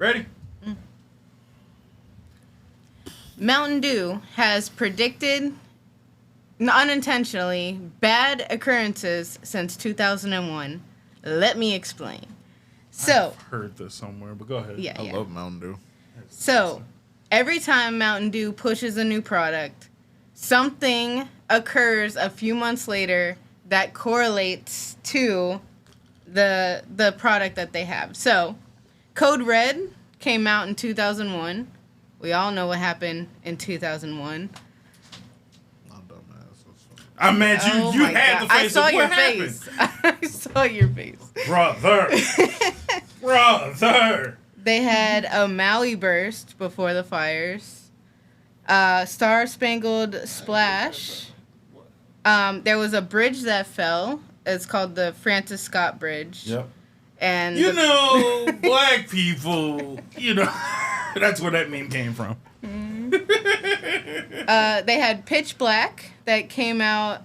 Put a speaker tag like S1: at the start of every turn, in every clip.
S1: Ready?
S2: Mountain Dew has predicted, unintentionally, bad occurrences since 2001. Let me explain. So,
S1: I've heard this somewhere, but go ahead.
S2: Yeah,
S3: I love Mountain Dew.
S2: So, every time Mountain Dew pushes a new product, something occurs a few months later that correlates to the product that they have. So, Code Red came out in 2001. We all know what happened in 2001.
S1: I meant you had the face.
S2: I saw
S1: of
S2: your
S1: what
S2: face.
S1: happened.
S2: I saw your face.
S1: Brother.
S2: They had a Maui Burst before the fires. Star Spangled Splash. There was a bridge that fell. It's called the Francis Scott Bridge.
S1: Yep.
S2: And
S1: black people, that's where that meme came from.
S2: They had Pitch Black that came out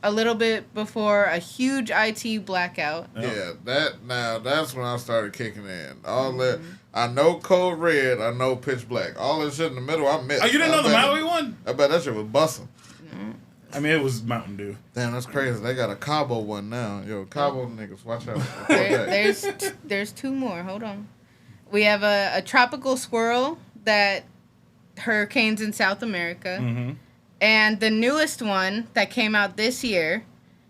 S2: a little bit before a huge IT blackout.
S3: Yeah, that's when I started kicking in. All that I know Code Red, I know Pitch Black. All that shit in the middle, I missed.
S1: Oh, you didn't know the Maui one?
S3: I bet that shit was busting.
S1: I mean, it was Mountain Dew.
S3: Damn, that's crazy. They got a Cabo one now. Yo, Cabo niggas, watch out.
S2: There's two more. Hold on. We have a tropical swirl that hurricanes in South America.
S1: Mm-hmm.
S2: And the newest one that came out this year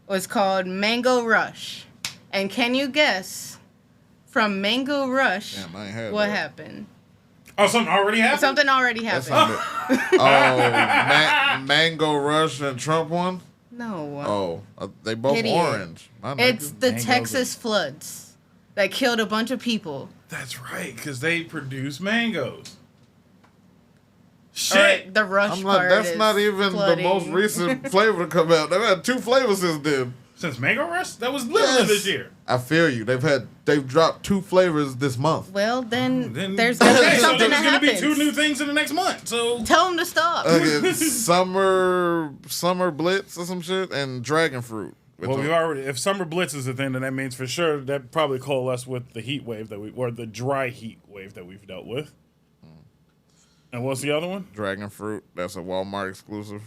S2: was called Mango Rush. And can you guess from Mango Rush what happened?
S1: Oh, something already happened?
S2: Something already happened.
S3: Mango Rush and Trump one?
S2: No.
S3: They both
S2: Idiot.
S3: orange.
S2: It's the Texas floods that killed a bunch of people.
S1: That's right, because they produce mangoes. Shit.
S2: Right, the rush part
S3: that's
S2: is
S3: not even
S2: flooding.
S3: the most recent flavor to come out. They've had 2 flavors since then.
S1: Since Mango Rush? That was literally this year.
S3: I feel you. They've dropped 2 flavors this month.
S2: Well, then there's
S1: so
S2: something
S1: there's
S2: that
S1: going to be
S2: happens.
S1: 2 new things in the next month. So
S2: tell them to stop.
S3: Okay, summer Blitz or some shit and Dragon Fruit.
S1: Well, if Summer Blitz is a thing, then that means for sure that probably coalesced with the heat wave or the dry heat wave that we've dealt with. And what's the other one?
S3: Dragon Fruit. That's a Walmart exclusive.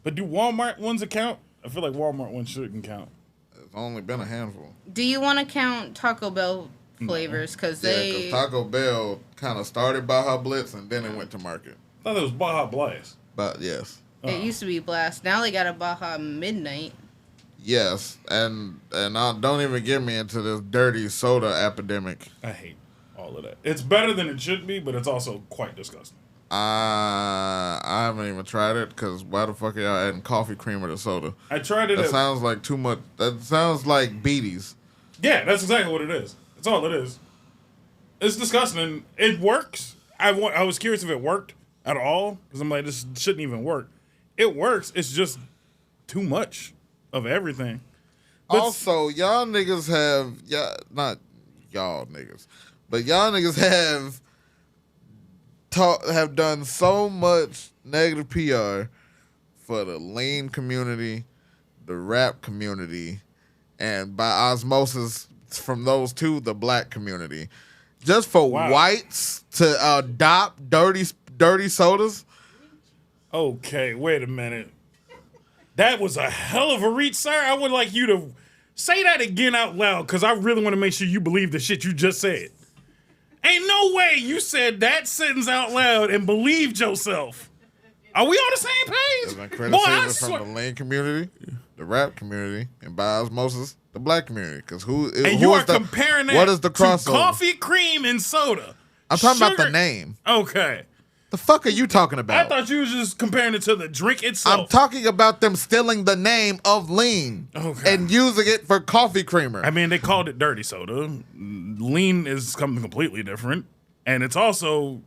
S1: But do Walmart ones count? I feel like Walmart ones shouldn't count.
S3: It's only been a handful.
S2: Do you want to count Taco Bell flavors? Because
S3: because Taco Bell kind of started Baja Blitz and then it went to market.
S1: I thought it was Baja Blast.
S3: But yes.
S2: It used to be Blast. Now they got a Baja Midnight.
S3: Yes, and don't even get me into this dirty soda epidemic.
S1: I hate all of that. It's better than it should be, but it's also quite disgusting.
S3: I haven't even tried it because why the fuck are y'all adding coffee creamer to soda?
S1: I tried it.
S3: That sounds like too much. That sounds like Beaties.
S1: Yeah, that's exactly what it is. That's all it is. It's disgusting. It works. I was curious if it worked at all because I'm like, this shouldn't even work. It works. It's just too much of everything. But
S3: also, y'all niggas not y'all niggas, but y'all niggas have done so much negative PR for the lean community, the rap community, and by osmosis from those two, the black community. Just for whites to adopt dirty sodas.
S1: Okay, wait a minute. That was a hell of a reach, sir. I would like you to say that again out loud because I really want to make sure you believe the shit you just said. Ain't no way you said that sentence out loud and believed yourself. Are we on the same page?
S3: There's been criticism from the lean community, the rap community, and by osmosis, the black community. Because
S1: you are comparing that
S3: what is the crossover?
S1: To coffee, cream, and soda.
S3: I'm talking about the name.
S1: Okay.
S3: The fuck are you talking about?
S1: I thought you was just comparing it to the drink itself.
S3: I'm talking about them stealing the name of lean and using it for coffee creamer.
S1: I mean, they called it dirty soda. Lean is something completely different. And it's also,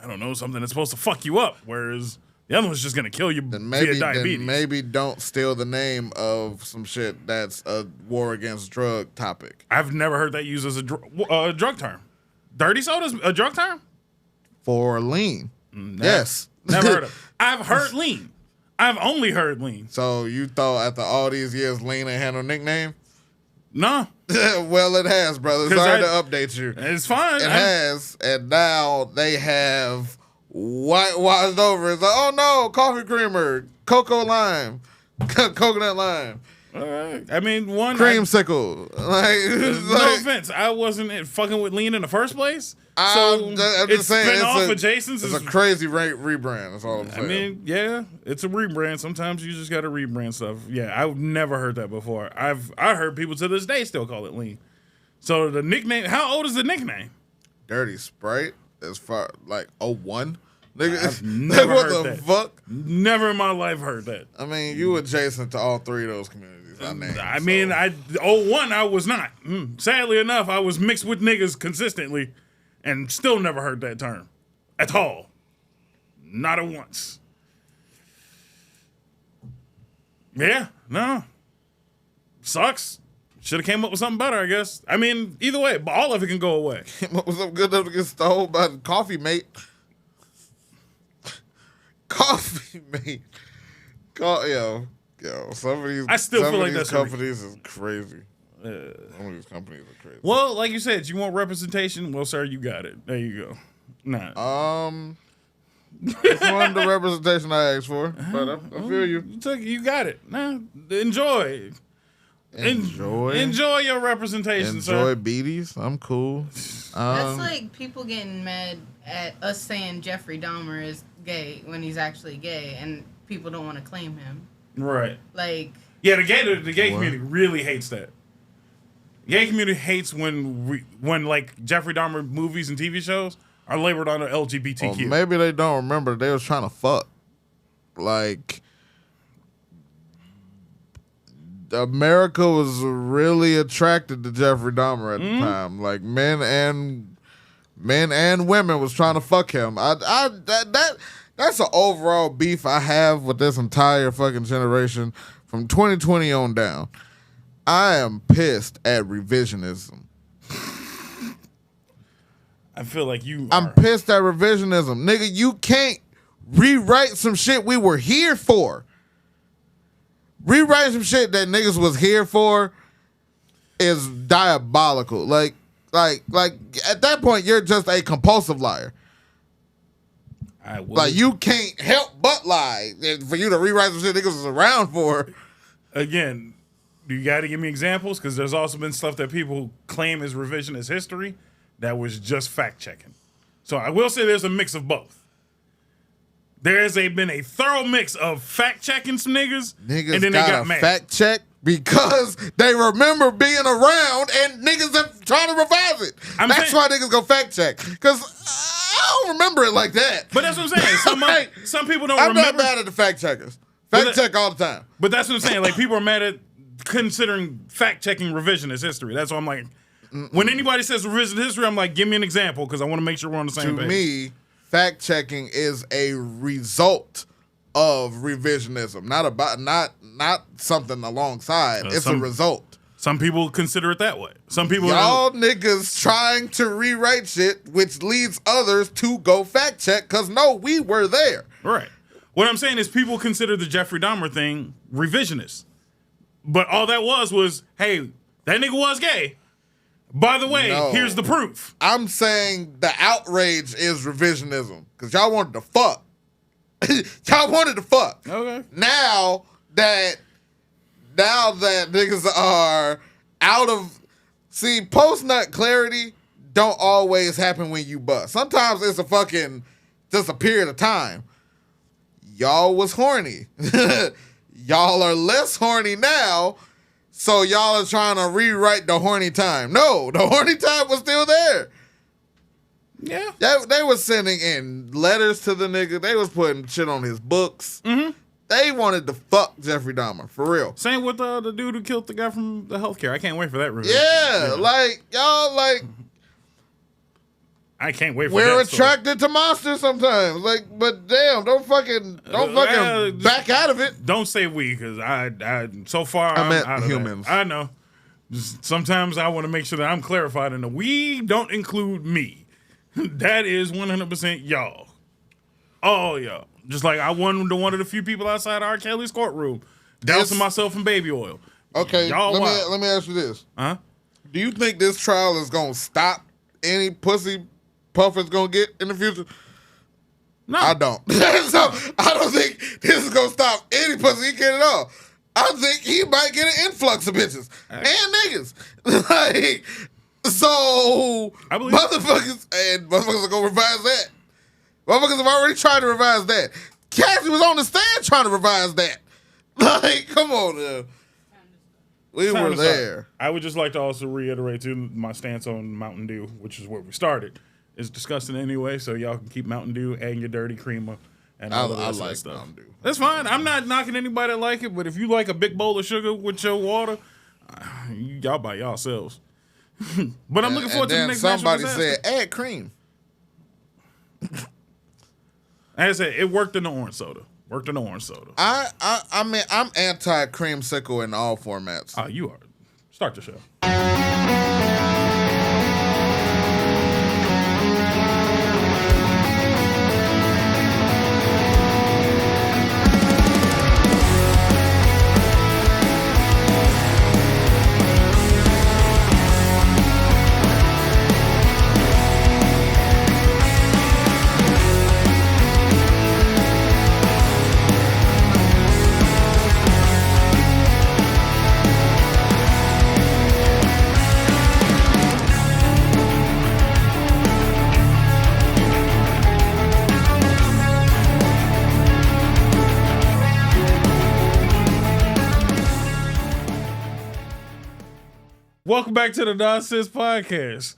S1: I don't know, something that's supposed to fuck you up, whereas the other one's just going to kill you via diabetes.
S3: Then maybe don't steal the name of some shit that's a war against drug topic.
S1: I've never heard that used as a drug term. Dirty soda's a drug term?
S3: For lean. Yes.
S1: Never heard of it. I've heard lean. I've only heard lean.
S3: So you thought after all these years lean ain't had no nickname?
S1: No.
S3: Well, it has, brother.
S1: 'Cause
S3: Sorry to update you.
S1: It's fine.
S3: It has, and now they have whitewashed over. It's like, oh no, coffee creamer, cocoa lime, coconut lime.
S1: All right. I mean,
S3: Creamsicle.
S1: No offense, I wasn't fucking with lean in the first place. So
S3: I'm just saying,
S1: spin off of Jason's.
S3: It's a crazy rebrand. That's all I'm saying.
S1: I mean, yeah, it's a rebrand. Sometimes you just got to rebrand stuff. Yeah, I've never heard that before. I heard people to this day still call it lean. So the nickname, how old is the nickname?
S3: Dirty Sprite, as far like 01. Nigga,
S1: I've never
S3: what
S1: heard
S3: the
S1: that.
S3: fuck?
S1: Never in my life heard that.
S3: I mean, you adjacent to all three of those communities.
S1: I mean, 01, I was not. Sadly enough, I was mixed with niggas consistently and still never heard that term at all. Not at once. Yeah, no. Sucks. Should have came up with something better, I guess. I mean, either way, but all of it can go away.
S3: What was up good enough to get stole by the coffee mate? Coffee mate. Yo, some of these.
S1: I still
S3: some
S1: feel
S3: of
S1: like
S3: these
S1: that's
S3: companies is crazy. Some of these companies are crazy.
S1: Well, like you said, you want representation? Well, sir, you got it. There you go. Nah.
S3: It's one of the representation I asked for, but I feel you.
S1: You got it. Nah, enjoy. Enjoy your representation, sir.
S3: Enjoy beaties. I'm cool.
S2: That's like people getting mad at us saying Jeffrey Dahmer is gay when he's actually gay, and people don't want to claim him.
S1: Right.
S2: Like.
S1: Yeah, the gay community really hates that. The gay community hates when like Jeffrey Dahmer movies and TV shows are labeled under LGBTQ.
S3: Well, maybe they don't remember they was trying to fuck. Like, America was really attracted to Jeffrey Dahmer at the time. Like, men and women was trying to fuck him. That's an overall beef I have with this entire fucking generation from 2020 on down. I am pissed at revisionism.
S1: I feel like
S3: I'm pissed at revisionism. Nigga, you can't rewrite some shit we were here for. Rewriting some shit that niggas was here for is diabolical. Like at that point, you're just a compulsive liar. Like, you can't help but lie. For you to rewrite some shit niggas was around for.
S1: Again, you got to give me examples, because there's also been stuff that people claim is revisionist history that was just fact checking. So I will say there's a mix of both. There's been a thorough mix of fact checking some niggas, and then they got mad.
S3: Fact check because they remember being around and niggas are trying to revive it. That's why niggas go fact check, because I don't remember it like that.
S1: But that's what I'm saying. Some people don't remember.
S3: I'm not mad at the fact checkers. Fact check all the time.
S1: But that's what I'm saying. Like, people are mad at considering fact checking revisionist history. That's why I'm like, when anybody says revisionist history, I'm like, give me an example, because I want to make sure we're on the same page.
S3: To me, fact checking is a result of revisionism, not something alongside. It's a result.
S1: Some people consider it that way. Some people
S3: niggas trying to rewrite shit, which leads others to go fact check, because no, we were there.
S1: Right. What I'm saying is people consider the Jeffrey Dahmer thing revisionist. But all that was, hey, that nigga was gay. By the way, here's the proof.
S3: I'm saying the outrage is revisionism, because y'all wanted to fuck. Y'all wanted to fuck.
S1: Okay.
S3: Now that niggas are out of... See, post-nut clarity don't always happen when you bust. Sometimes it's just a period of time. Y'all was horny. Y'all are less horny now, so y'all are trying to rewrite the horny time. No, the horny time was still there.
S1: Yeah.
S3: They was sending in letters to the nigga. They was putting shit on his books. Mm-hmm. They wanted to fuck Jeffrey Dahmer, for real.
S1: Same with the dude who killed the guy from the healthcare. I can't wait for that review.
S3: Yeah, like, y'all, like...
S1: I can't wait for that.
S3: We're attracted to monsters sometimes. Like, but damn, don't fucking back out of it.
S1: Don't say we, because I so far
S3: I meant
S1: out of
S3: humans.
S1: That. I know. Just sometimes I want to make sure that I'm clarified, and the we don't include me. That is 100% y'all. All y'all. Just like I won one of the few people outside R. Kelly's courtroom, dousing myself in baby oil.
S3: Okay,
S1: Y'all
S3: let me ask you this.
S1: Huh?
S3: Do you think this trial is gonna stop any pussy Puffer's gonna get in the future?
S1: No.
S3: I don't. So I don't think this is gonna stop any pussy he get at all. I think he might get an influx of bitches and niggas. Like, so motherfuckers are gonna revise that. Motherfuckers have already tried to revise that. Cassie was on the stand trying to revise that. Like, come on now. We were there.
S1: I would just like to also reiterate too my stance on Mountain Dew, which is where we started. It's disgusting anyway, so y'all can keep Mountain Dew and your dirty creamer and all the rest of that stuff. Mountain Dew. That's fine. I'm not knocking anybody that like it, but if you like a big bowl of sugar with your water, y'all by yourselves. But I'm looking forward to the next
S3: somebody said, add cream.
S1: As I said, it worked in the orange soda.
S3: I mean, I'm anti-creamsicle in all formats.
S1: Oh, you are. Start the show. Welcome back to the Nonsense Podcast.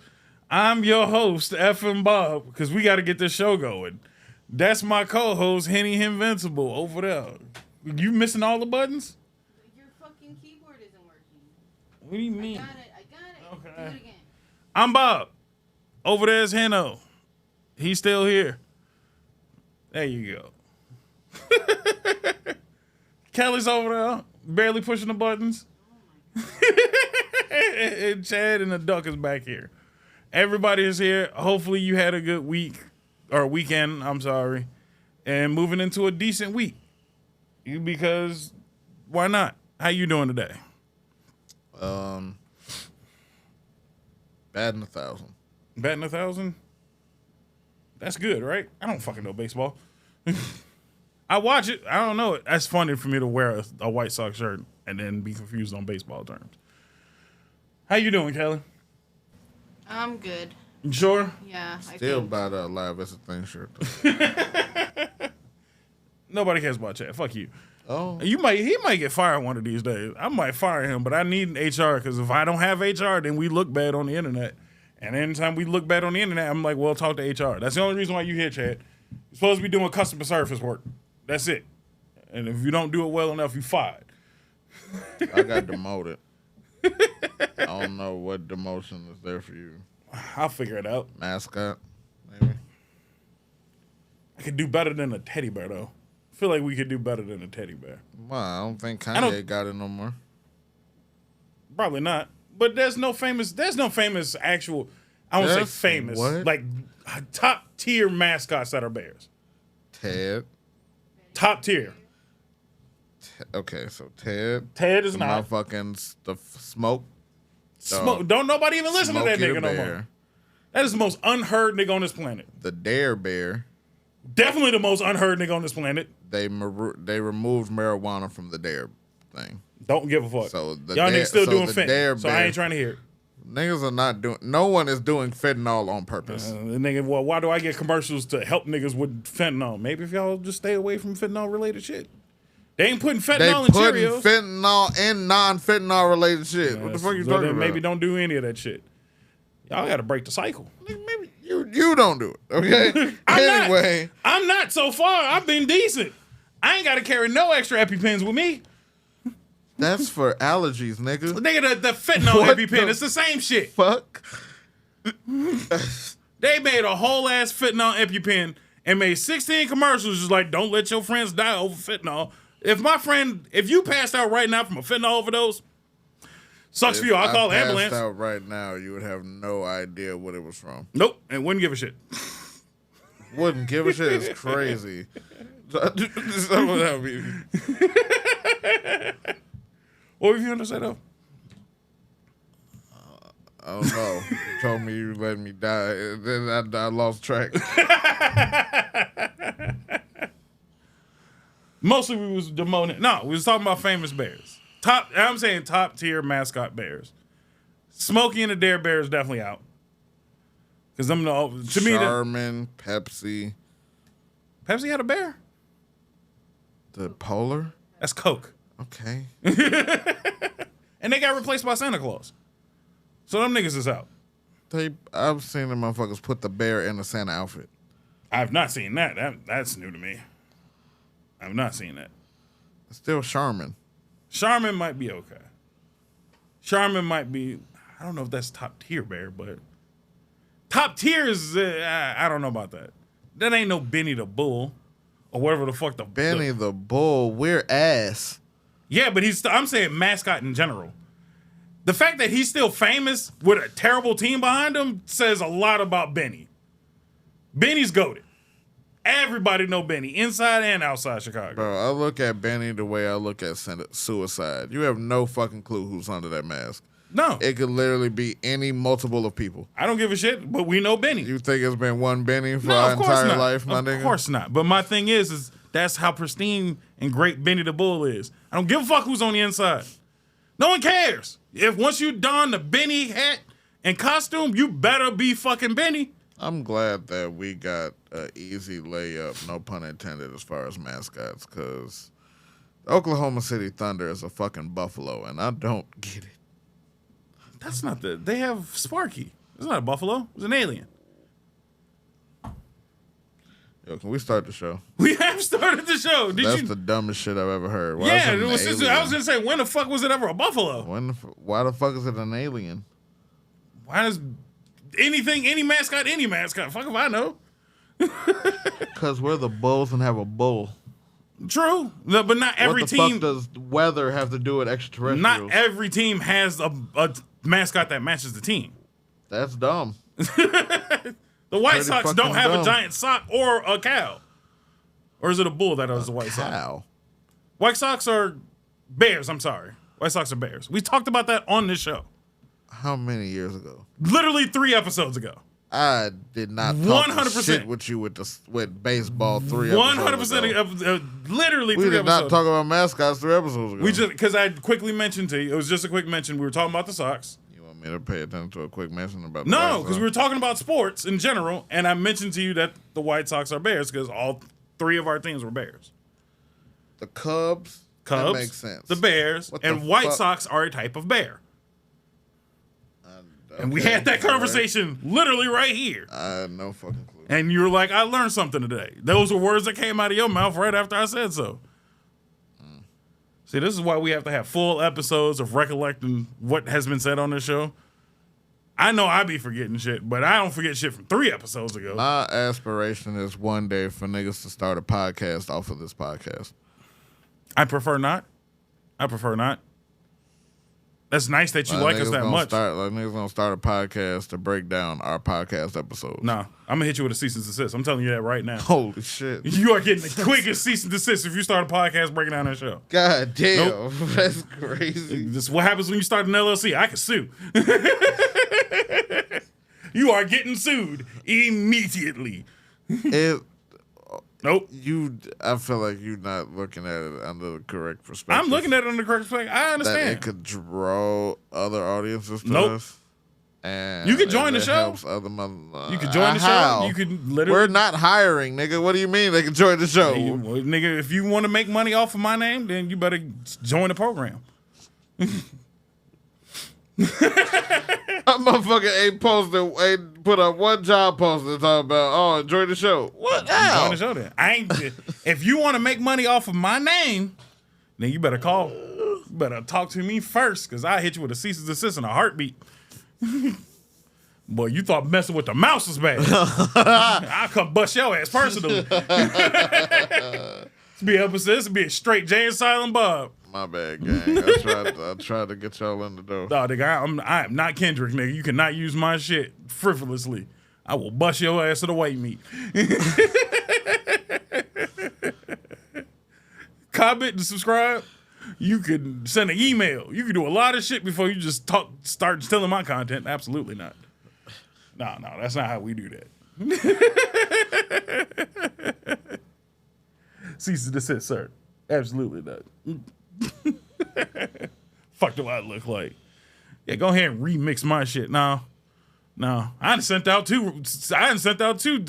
S1: I'm your host, FNBob, because we got to get this show going. That's my co-host, Henvincible, over there. You missing all the buttons?
S2: Your fucking keyboard isn't working.
S1: What do you mean?
S2: I got it.
S1: Okay.
S2: Do it again.
S1: I'm Bob. Over there's Heno. He's still here. There you go. Kelly's over there, barely pushing the buttons. And Chad and the Duck is back here. Everybody is here. Hopefully you had a good week or weekend. I'm sorry, and moving into a decent week. Because why not? How you doing today?
S3: Batting 1,000.
S1: Batting 1,000. That's good, right? I don't fucking know baseball. I watch it. I don't know it. That's funny for me to wear a White Sox shirt and then be confused on baseball terms. How you doing, Kelly?
S2: I'm good.
S1: You sure?
S2: Yeah.
S3: Still buy the Live as a Thing shirt.
S1: Nobody cares about Chad. Fuck you.
S3: Oh.
S1: He might get fired one of these days. I might fire him, but I need HR because if I don't have HR, then we look bad on the internet. And anytime we look bad on the internet, I'm like, well, talk to HR. That's the only reason why you're here, Chad. You're supposed to be doing customer service work. That's it. And if you don't do it well enough, you're fired.
S3: I got demoted. I don't know what demotion is there for you.
S1: I'll figure it out.
S3: Mascot, maybe.
S1: I could do better than a teddy bear, though. I feel like we could do better than a teddy bear.
S3: Well, I don't think Kanye got it no more.
S1: Probably not. But there's no famous actual, I won't say famous,
S3: what?
S1: like top tier mascots that are bears.
S3: Ted.
S1: Top tier.
S3: Okay, so Ted.
S1: Ted is not.
S3: Motherfucking the smoke.
S1: Don't nobody even listen to that nigga no more. That is the most unheard nigga on this planet.
S3: The Dare Bear.
S1: Definitely the most unheard nigga on this planet.
S3: They removed marijuana from the Dare thing.
S1: Don't give a fuck.
S3: So
S1: y'all niggas still doing fentanyl, so I ain't trying to hear it.
S3: Niggas are not doing. No one is doing fentanyl on purpose.
S1: Nigga, well, why do I get commercials to help niggas with fentanyl? Maybe if y'all just stay away from fentanyl related shit. They ain't putting fentanyl in Cheerios.
S3: They putting fentanyl in non-fentanyl related shit. What the fuck you talking about?
S1: Maybe don't do any of that shit. Y'all got to break the cycle.
S3: Maybe you don't do it, okay? Anyway.
S1: I'm not so far. I've been decent. I ain't got to carry no extra EpiPens with me.
S3: That's for allergies, nigga.
S1: Nigga, the fentanyl EpiPen, it's the same shit.
S3: Fuck.
S1: They made a whole ass fentanyl EpiPen and made 16 commercials just like, don't let your friends die over fentanyl. If you passed out right now from a fentanyl overdose, sucks for you. I'll call ambulance.
S3: If I passed out right now, you would have no idea what it was from.
S1: Nope, and wouldn't give a shit.
S3: Wouldn't give a shit is crazy.
S1: What were you going to say, though?
S3: I don't know. You told me you let me die. Then I lost track.
S1: Mostly we was demoting. No, we was talking about famous bears. I'm saying top tier mascot bears. Smokey and the Dare Bear is definitely out. Because them, to me,
S3: Charmin, Pepsi.
S1: Pepsi had a bear?
S3: The Polar?
S1: That's Coke.
S3: Okay.
S1: And they got replaced by Santa Claus. So them niggas is out.
S3: I've seen the motherfuckers put the bear in a Santa outfit.
S1: I've not seen that. That's new to me. I've not seen that.
S3: It's still Charmin.
S1: Charmin might be okay. Charmin might be, I don't know if that's top tier bear, but top tier is, I don't know about that. That ain't no Benny the Bull or whatever the fuck
S3: Benny the Bull, we're ass.
S1: Yeah, but I'm saying mascot in general. The fact that he's still famous with a terrible team behind him says a lot about Benny. Benny's goated. Everybody know Benny, inside and outside Chicago.
S3: Bro, I look at Benny the way I look at suicide. You have no fucking clue who's under that mask.
S1: No.
S3: It could literally be any multiple of people.
S1: I don't give a shit, but we know Benny.
S3: You think it's been one Benny for
S1: No,
S3: our
S1: of course
S3: entire
S1: not.
S3: life, my nigga?
S1: Of course not. But my thing is that's how pristine and great Benny the Bull is. I don't give a fuck who's on the inside. No one cares. If once you don the Benny hat and costume, you better be fucking Benny.
S3: I'm glad that we got an easy layup, no pun intended, as far as mascots, because Oklahoma City Thunder is a fucking buffalo, and I don't get it.
S1: That's not they have Sparky. It's not a buffalo. It's an alien.
S3: Yo, can we start the show?
S1: We have started the show.
S3: That's the dumbest shit I've ever heard. Why
S1: Yeah,
S3: is it an alien?
S1: I was gonna say, when the fuck was it ever a buffalo?
S3: Why the fuck is it an alien?
S1: Why does any mascot? Fuck if I know.
S3: Because we're the Bulls and have a bull.
S1: True, no, but not every
S3: what the
S1: team.
S3: fuck does weather have to do with extraterrestrials?
S1: Not every team has a mascot that matches the team.
S3: That's dumb.
S1: The White Sox don't have
S3: dumb.
S1: a giant sock or a cow. Or is it a bull that has a White Sox?
S3: Cow.
S1: White Sox are bears, I'm sorry. White Sox are bears. We talked about that on this show.
S3: How many years ago?
S1: Literally 3 episodes ago.
S3: I did not talk
S1: 100%.
S3: shit with you with baseball 3 episodes ago.
S1: 100%. Literally
S3: We
S1: 3
S3: did
S1: episodes.
S3: not talk about mascots 3 episodes ago.
S1: We just, because I quickly mentioned to you, it was just a quick mention. We were talking about the Sox.
S3: You want me to pay attention to a quick mention about the
S1: No,
S3: White
S1: because
S3: Sox?
S1: we were talking about sports in general, and I mentioned to you that the White Sox are bears because all 3 of our teams were bears.
S3: The Cubs? That makes sense.
S1: The Bears,
S3: What the
S1: and White
S3: fuck?
S1: Sox are a type of bear. And we
S3: Okay,
S1: had that conversation literally right here.
S3: I had no fucking clue.
S1: And you were like, I learned something today. Those were words that came out of your mouth right after I said so. See, this is why we have to have full episodes of recollecting what has been said on this show. I know I be forgetting shit, but I don't forget shit from 3 episodes ago.
S3: My aspiration is one day for niggas to start a podcast off of this podcast.
S1: I prefer not. That's nice that you like us that much.
S3: Niggas gonna start a podcast to break down our podcast episodes.
S1: Nah, I'm gonna hit you with a cease and desist. I'm telling you that right now.
S3: Holy shit.
S1: You are getting the quickest cease and desist if you start a podcast breaking down that show.
S3: God damn.
S1: Nope.
S3: That's crazy.
S1: This is what happens when you start an LLC. I can sue. You are getting sued immediately. Nope.
S3: I feel like you're not looking at it under the correct perspective.
S1: I'm looking at it under the correct perspective. I
S3: that
S1: understand.
S3: it could draw other audiences to
S1: Nope.
S3: us. And
S1: You could join the
S3: it
S1: show.
S3: helps other
S1: You could join the
S3: how?
S1: show. You could literally.
S3: We're not hiring, nigga. What do you mean they can join the show?
S1: Hey, well, nigga, if you want to make money off of my name, then you better join the program.
S3: That motherfucker ain't put up one job poster talking about, enjoy the show. What? How?
S1: Join the show then. If you want to make money off of my name, then you better call. You better talk to me first, because I hit you with a cease and desist in a heartbeat. Boy, you thought messing with the mouse was bad. I'll come bust your ass personally. This be a straight Jay and Silent Bob.
S3: My bad, gang. I tried to get y'all in the door.
S1: Nah, nigga, I am not Kendrick, nigga. You cannot use my shit frivolously. I will bust your ass to the white meat. Comment and subscribe. You could send an email. You could do a lot of shit before you just start stealing my content. Absolutely not. No, that's not how we do that. Cease and desist, sir. Absolutely not. Fuck do I look like? Yeah, go ahead and remix my shit. No. I done sent out two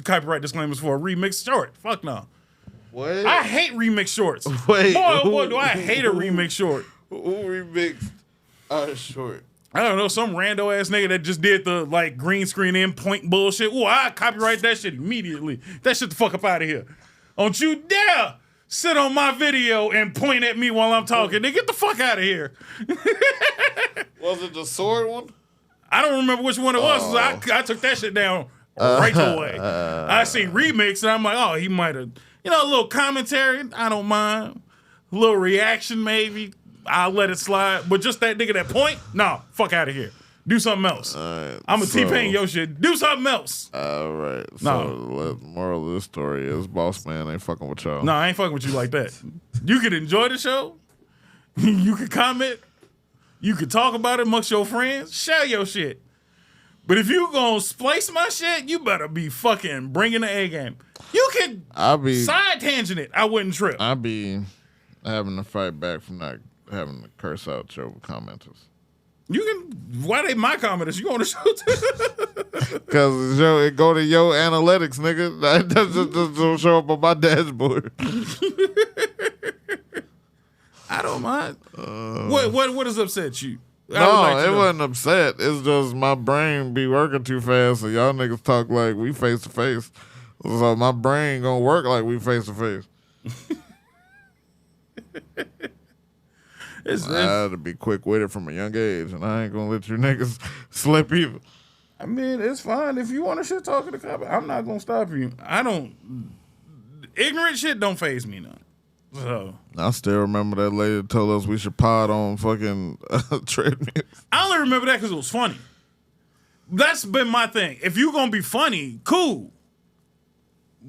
S1: copyright disclaimers for a remix short. Fuck no.
S3: What?
S1: I hate remix shorts.
S3: Wait,
S1: boy, do I hate a remix short.
S3: Who remixed our short?
S1: I don't know, some rando ass nigga that just did the like green screen in point bullshit. Ooh, I copyright that shit immediately. That shit the fuck up out of here. Don't you dare sit on my video and point at me while I'm talking. Nigga, get the fuck out of here.
S3: Was it the sword one?
S1: I don't remember which one it was. So I took that shit down right away. I see remix and I'm like, oh, he might have, a little commentary. I don't mind. A little reaction maybe. I'll let it slide. But just that nigga that point, no, fuck out of here. Do something else.
S3: Right,
S1: I'm a T-Pain your shit. Do something else.
S3: All right. So the moral of this story is boss man ain't fucking with y'all.
S1: No, I ain't fucking with you like that. You could enjoy the show. You could comment. You could talk about it amongst your friends. Share your shit. But if you gonna splice my shit, you better be fucking bringing the A game. You could side tangent it. I wouldn't trip.
S3: I'll be having to fight back from not having to curse out your commenters.
S1: You can. Why they my commenters? You on the show too?
S3: Because it go to your analytics, nigga. That just don't show up on my dashboard.
S1: I don't mind. What has upset you?
S3: No, it wasn't upset. It's just my brain be working too fast, so y'all niggas talk like we face to face. So my brain gonna work like we face to face. I had to be quick with it from a young age, and I ain't gonna let you niggas slip either.
S1: I mean, it's fine if you want to shit talk in the comment. I'm not gonna stop you. Ignorant shit don't faze me none. So
S3: I still remember that lady that told us we should pod on fucking treadmills.
S1: I only remember that because it was funny. That's been my thing. If you gonna be funny, cool.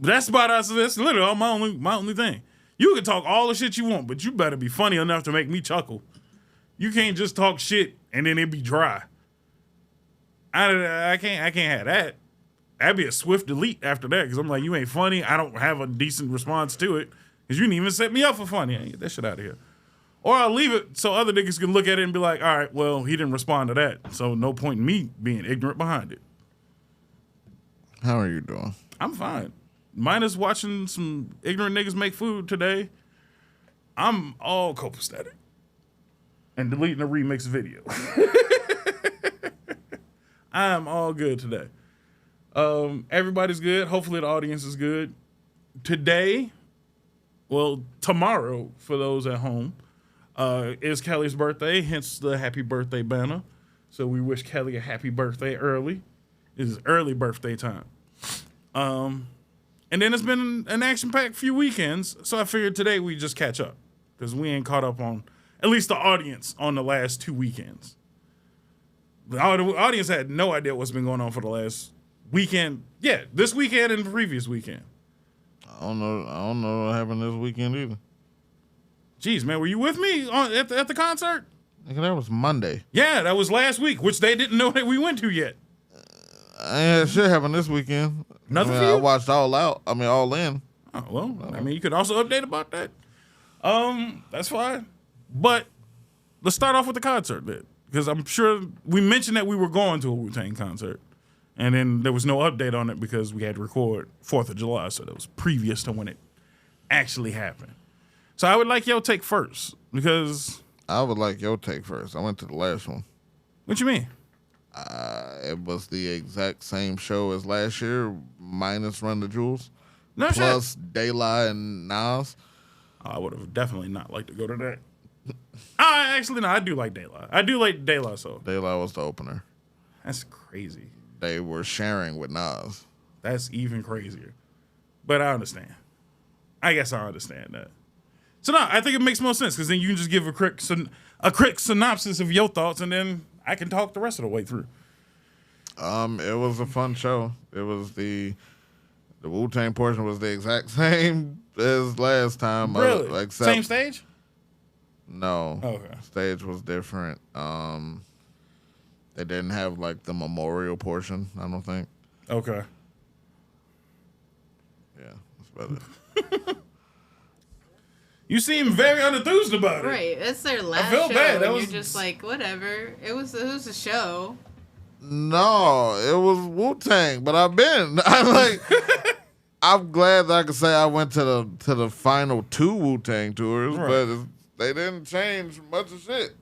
S1: That's about us. That's literally my only thing. You can talk all the shit you want, but you better be funny enough to make me chuckle. You can't just talk shit and then it be dry. I can't have that. That'd be a swift delete after that because I'm like, you ain't funny. I don't have a decent response to it because you didn't even set me up for funny. Get that shit out of here. Or I'll leave it so other niggas can look at it and be like, all right, well, he didn't respond to that. So no point in me being ignorant behind it.
S3: How are you doing?
S1: I'm fine. Minus watching some ignorant niggas make food today. I'm all copacetic. And deleting a remix video. I'm all good today. Everybody's good. Hopefully the audience is good. Today, well, tomorrow, for those at home, is Kelly's birthday, hence the happy birthday banner. So we wish Kelly a happy birthday early. It is early birthday time. And then it's been an action-packed few weekends, so I figured today we just catch up because we ain't caught up on, at least the audience, on the last 2 weekends. The audience had no idea what's been going on for the last weekend. Yeah, this weekend and the previous weekend.
S3: I don't know what happened this weekend either.
S1: Jeez, man, were you with me at the concert?
S3: Nigga, that was Monday.
S1: Yeah, that was last week, which they didn't know that we went to yet.
S3: I ain't had shit happen this weekend.
S1: Nothing for
S3: I
S1: you?
S3: watched All In.
S1: Oh, well, I mean, you could also update about that. That's fine. But let's start off with the concert then. Because I'm sure we mentioned that we were going to a Wu-Tang concert. And then there was no update on it because we had to record 4th of July. So that was previous to when it actually happened. So I would like your take first. Because...
S3: I would like your take first. I went to the last one.
S1: What you mean?
S3: It was the exact same show as last year, minus Run the Jewels.
S2: No
S3: plus
S2: shit.
S3: De La and Nas.
S1: I would have definitely not liked to go to that. Actually, no, I do like De La. I do like De La, so.
S3: De La was the opener.
S1: That's crazy.
S3: They were sharing with Nas.
S1: That's even crazier. But I understand. I guess I understand that. So no, I think it makes more sense because then you can just give a quick synopsis of your thoughts, and then I can talk the rest of the way through.
S3: It was a fun show. It was the Wu-Tang portion was the exact same as last time.
S1: Really? Same stage?
S3: No.
S1: Okay.
S3: Stage was different. They didn't have like the memorial portion, I don't think.
S1: Okay.
S3: Yeah, that's about it.
S1: You seem very unenthused about it.
S2: Right, it's their last
S1: feel
S2: show,
S1: bad. That
S2: and
S1: was-
S2: you're just like, whatever. It was a show.
S3: No, it was Wu-Tang, but I've been. I'm glad that I can say I went to the final 2 Wu-Tang tours,
S1: Right.
S3: but they didn't change much of shit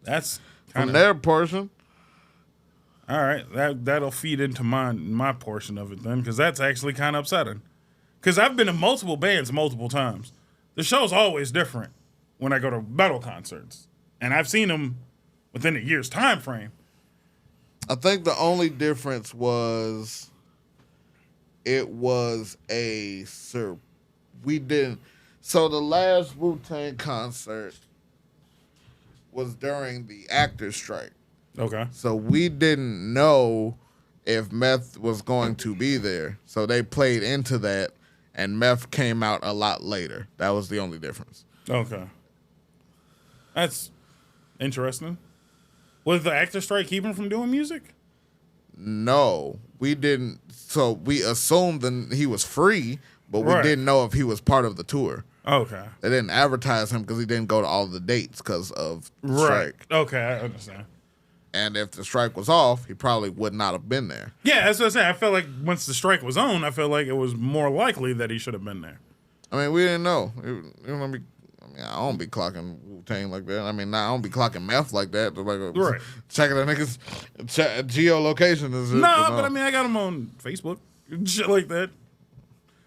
S1: That's
S3: from
S1: kinda,
S3: their portion.
S1: all right. That'll feed into my portion of it then, because that's actually kind of upsetting. Because I've been in multiple bands multiple times. The show's always different when I go to metal concerts, and I've seen them within a year's time frame.
S3: I think the only difference was it was we didn't. So the last Wu-Tang concert was during the actors' strike.
S1: Okay.
S3: So we didn't know if Meth was going to be there. So they played into that, and Meth came out a lot later. That was the only difference.
S1: Okay. That's interesting. Was the actor strike keep him from doing music?
S3: No, we didn't. So we assumed that he was free, but we
S1: Right.
S3: didn't know if he was part of the tour.
S1: Okay.
S3: They didn't advertise him because he didn't go to all the dates because of the
S1: Right.
S3: strike.
S1: Okay, I understand.
S3: And if the strike was off, he probably would not have been there.
S1: Yeah, that's what I said. I felt like once the strike was on, I felt like it was more likely that he should have been there.
S3: I mean, we didn't know. I don't be clocking Wu-Tang like that. I mean, I don't be clocking Meth like that. Like,
S1: Right.
S3: Checking the niggas' geolocation.
S1: No, but I mean, I got him on Facebook, shit like that,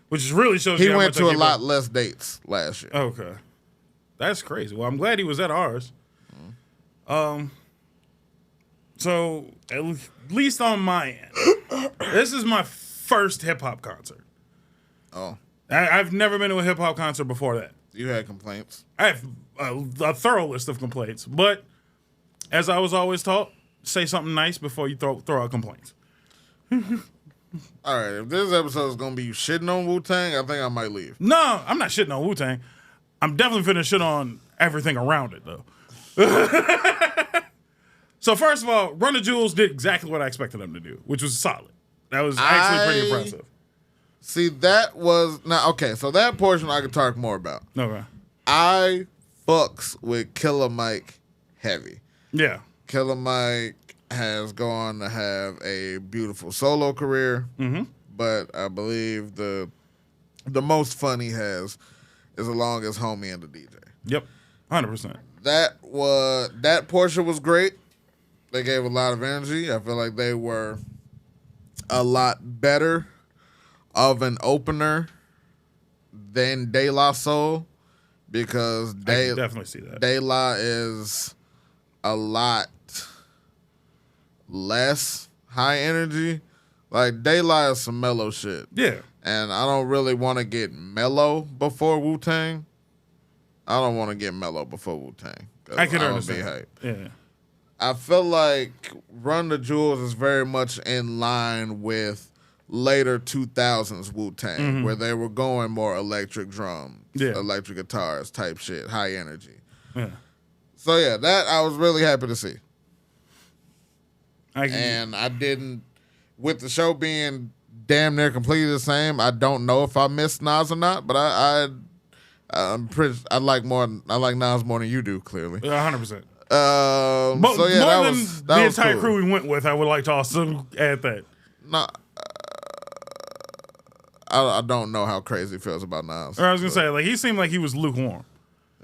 S1: which really shows
S3: He
S1: you how
S3: went
S1: much
S3: to
S1: I
S3: a
S1: keep
S3: lot
S1: up.
S3: less dates last year.
S1: Okay, that's crazy. Well, I'm glad he was at ours. So at least on my end, this is my first hip hop concert.
S3: Oh,
S1: I've never been to a hip hop concert before that.
S3: you had complaints.
S1: I have a thorough list of complaints, but as I was always taught, say something nice before you throw out complaints.
S3: All right, if this episode is gonna be you shitting on Wu-Tang, I think I might leave.
S1: No, I'm not shitting on Wu-Tang. I'm definitely finna shit on everything around it, though. So first of all, Run the Jewels did exactly what I expected them to do, which was solid. That was actually pretty impressive.
S3: See, that was now okay. So that portion I could talk more about.
S1: Okay.
S3: I fucks with Killer Mike heavy.
S1: Yeah.
S3: Killer Mike has gone to have a beautiful solo career, but I believe the most fun he has is along as Homie and the DJ.
S1: Yep. 100%.
S3: That portion was great. They gave a lot of energy. I feel like they were a lot better of an opener than De La Soul because
S1: I can definitely see that.
S3: De La is a lot less high energy. Like De La is some mellow shit.
S1: Yeah.
S3: And I don't really want to get mellow before Wu-Tang. I don't want to get mellow before Wu-Tang.
S1: I can
S3: don't
S1: understand.
S3: Be hype.
S1: Yeah.
S3: I feel like Run the Jewels is very much in line with later 2000s Wu-Tang, where they were going more electric drums, electric guitars type shit, high energy.
S1: Yeah.
S3: So yeah, that I was really happy to see.
S1: I
S3: didn't, with the show being damn near completely the same, I don't know if I missed Nas or not, but I'm pretty. I like Nas more than you do, clearly.
S1: 100%.
S3: So yeah,
S1: More
S3: that
S1: than
S3: was
S1: the entire
S3: cool.
S1: crew we went with, I would like to also add that.
S3: No, I don't know how crazy he feels about Nas.
S1: Or I was gonna say, like, he seemed like he was lukewarm.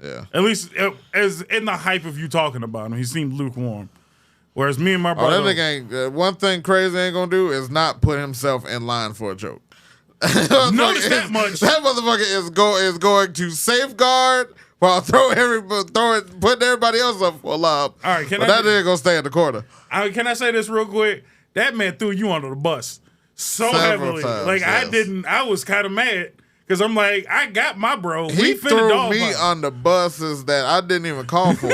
S3: Yeah.
S1: At least as in the hype of you talking about him, he seemed lukewarm. Whereas me and my
S3: Oh,
S1: brother,
S3: that nigga ain't. One thing crazy ain't gonna do is not put himself in line for a joke.
S1: notice that much.
S3: That motherfucker is going to safeguard while putting everybody else up for a lob.
S1: All right,
S3: that nigga gonna stay in the corner.
S1: Can I say this real quick? That man threw you under the bus so
S3: Several
S1: heavily.
S3: times,
S1: Like
S3: yes.
S1: I was kind of mad because I'm like, I got my bro.
S3: He
S1: We finna
S3: threw
S1: dog
S3: me
S1: fight.
S3: on the buses that I didn't even call for.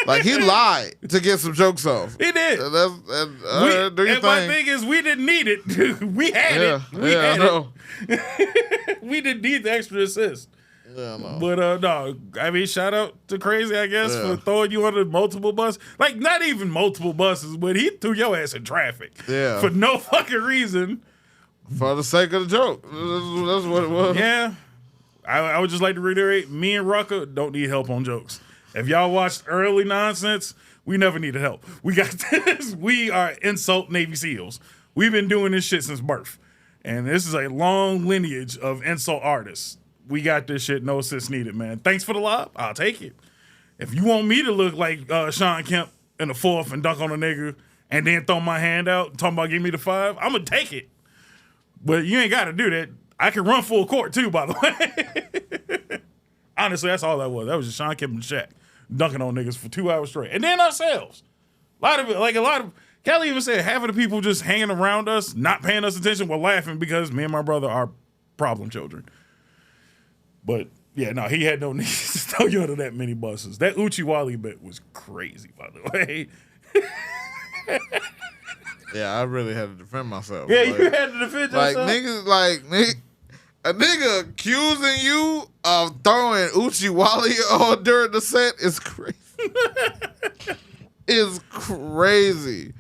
S3: Like he lied to get some jokes off.
S1: He did.
S3: Do your
S1: and my
S3: thing.
S1: thing is, we didn't need it. We had it. We
S3: I
S1: had
S3: know.
S1: it. We didn't need the extra assist.
S3: Yeah, no.
S1: But no, I mean, shout out to Crazy, I guess, for throwing you under multiple buses. Like, not even multiple buses, but he threw your ass in traffic.
S3: Yeah.
S1: For no fucking reason.
S3: For the sake of the joke. That's what it was.
S1: Yeah. I would just like to reiterate, me and Rucker don't need help on jokes. If y'all watched early nonsense, we never needed help. We got this. We are insult Navy SEALs. We've been doing this shit since birth. And this is a long lineage of insult artists. We got this shit, no assist needed, man. Thanks for the lob. I'll take it. If you want me to look like Sean Kemp in the fourth and dunk on a nigga and then throw my hand out talking about give me the 5, I'm going to take it. But you ain't got to do that. I can run full court too, by the way. Honestly, that's all that was. That was just Sean Kemp and Shaq dunking on niggas for 2 hours straight. And then ourselves. A lot of Kelly even said half of the people just hanging around us, not paying us attention, were laughing because me and my brother are problem children. But yeah, no, he had no need to throw you under that many buses. That Uchi Wally bit was crazy, by the way.
S3: Yeah, I really had to defend myself.
S1: Yeah, you had to defend yourself.
S3: A nigga accusing you of throwing Uchi Wally on during the set is crazy. Is crazy.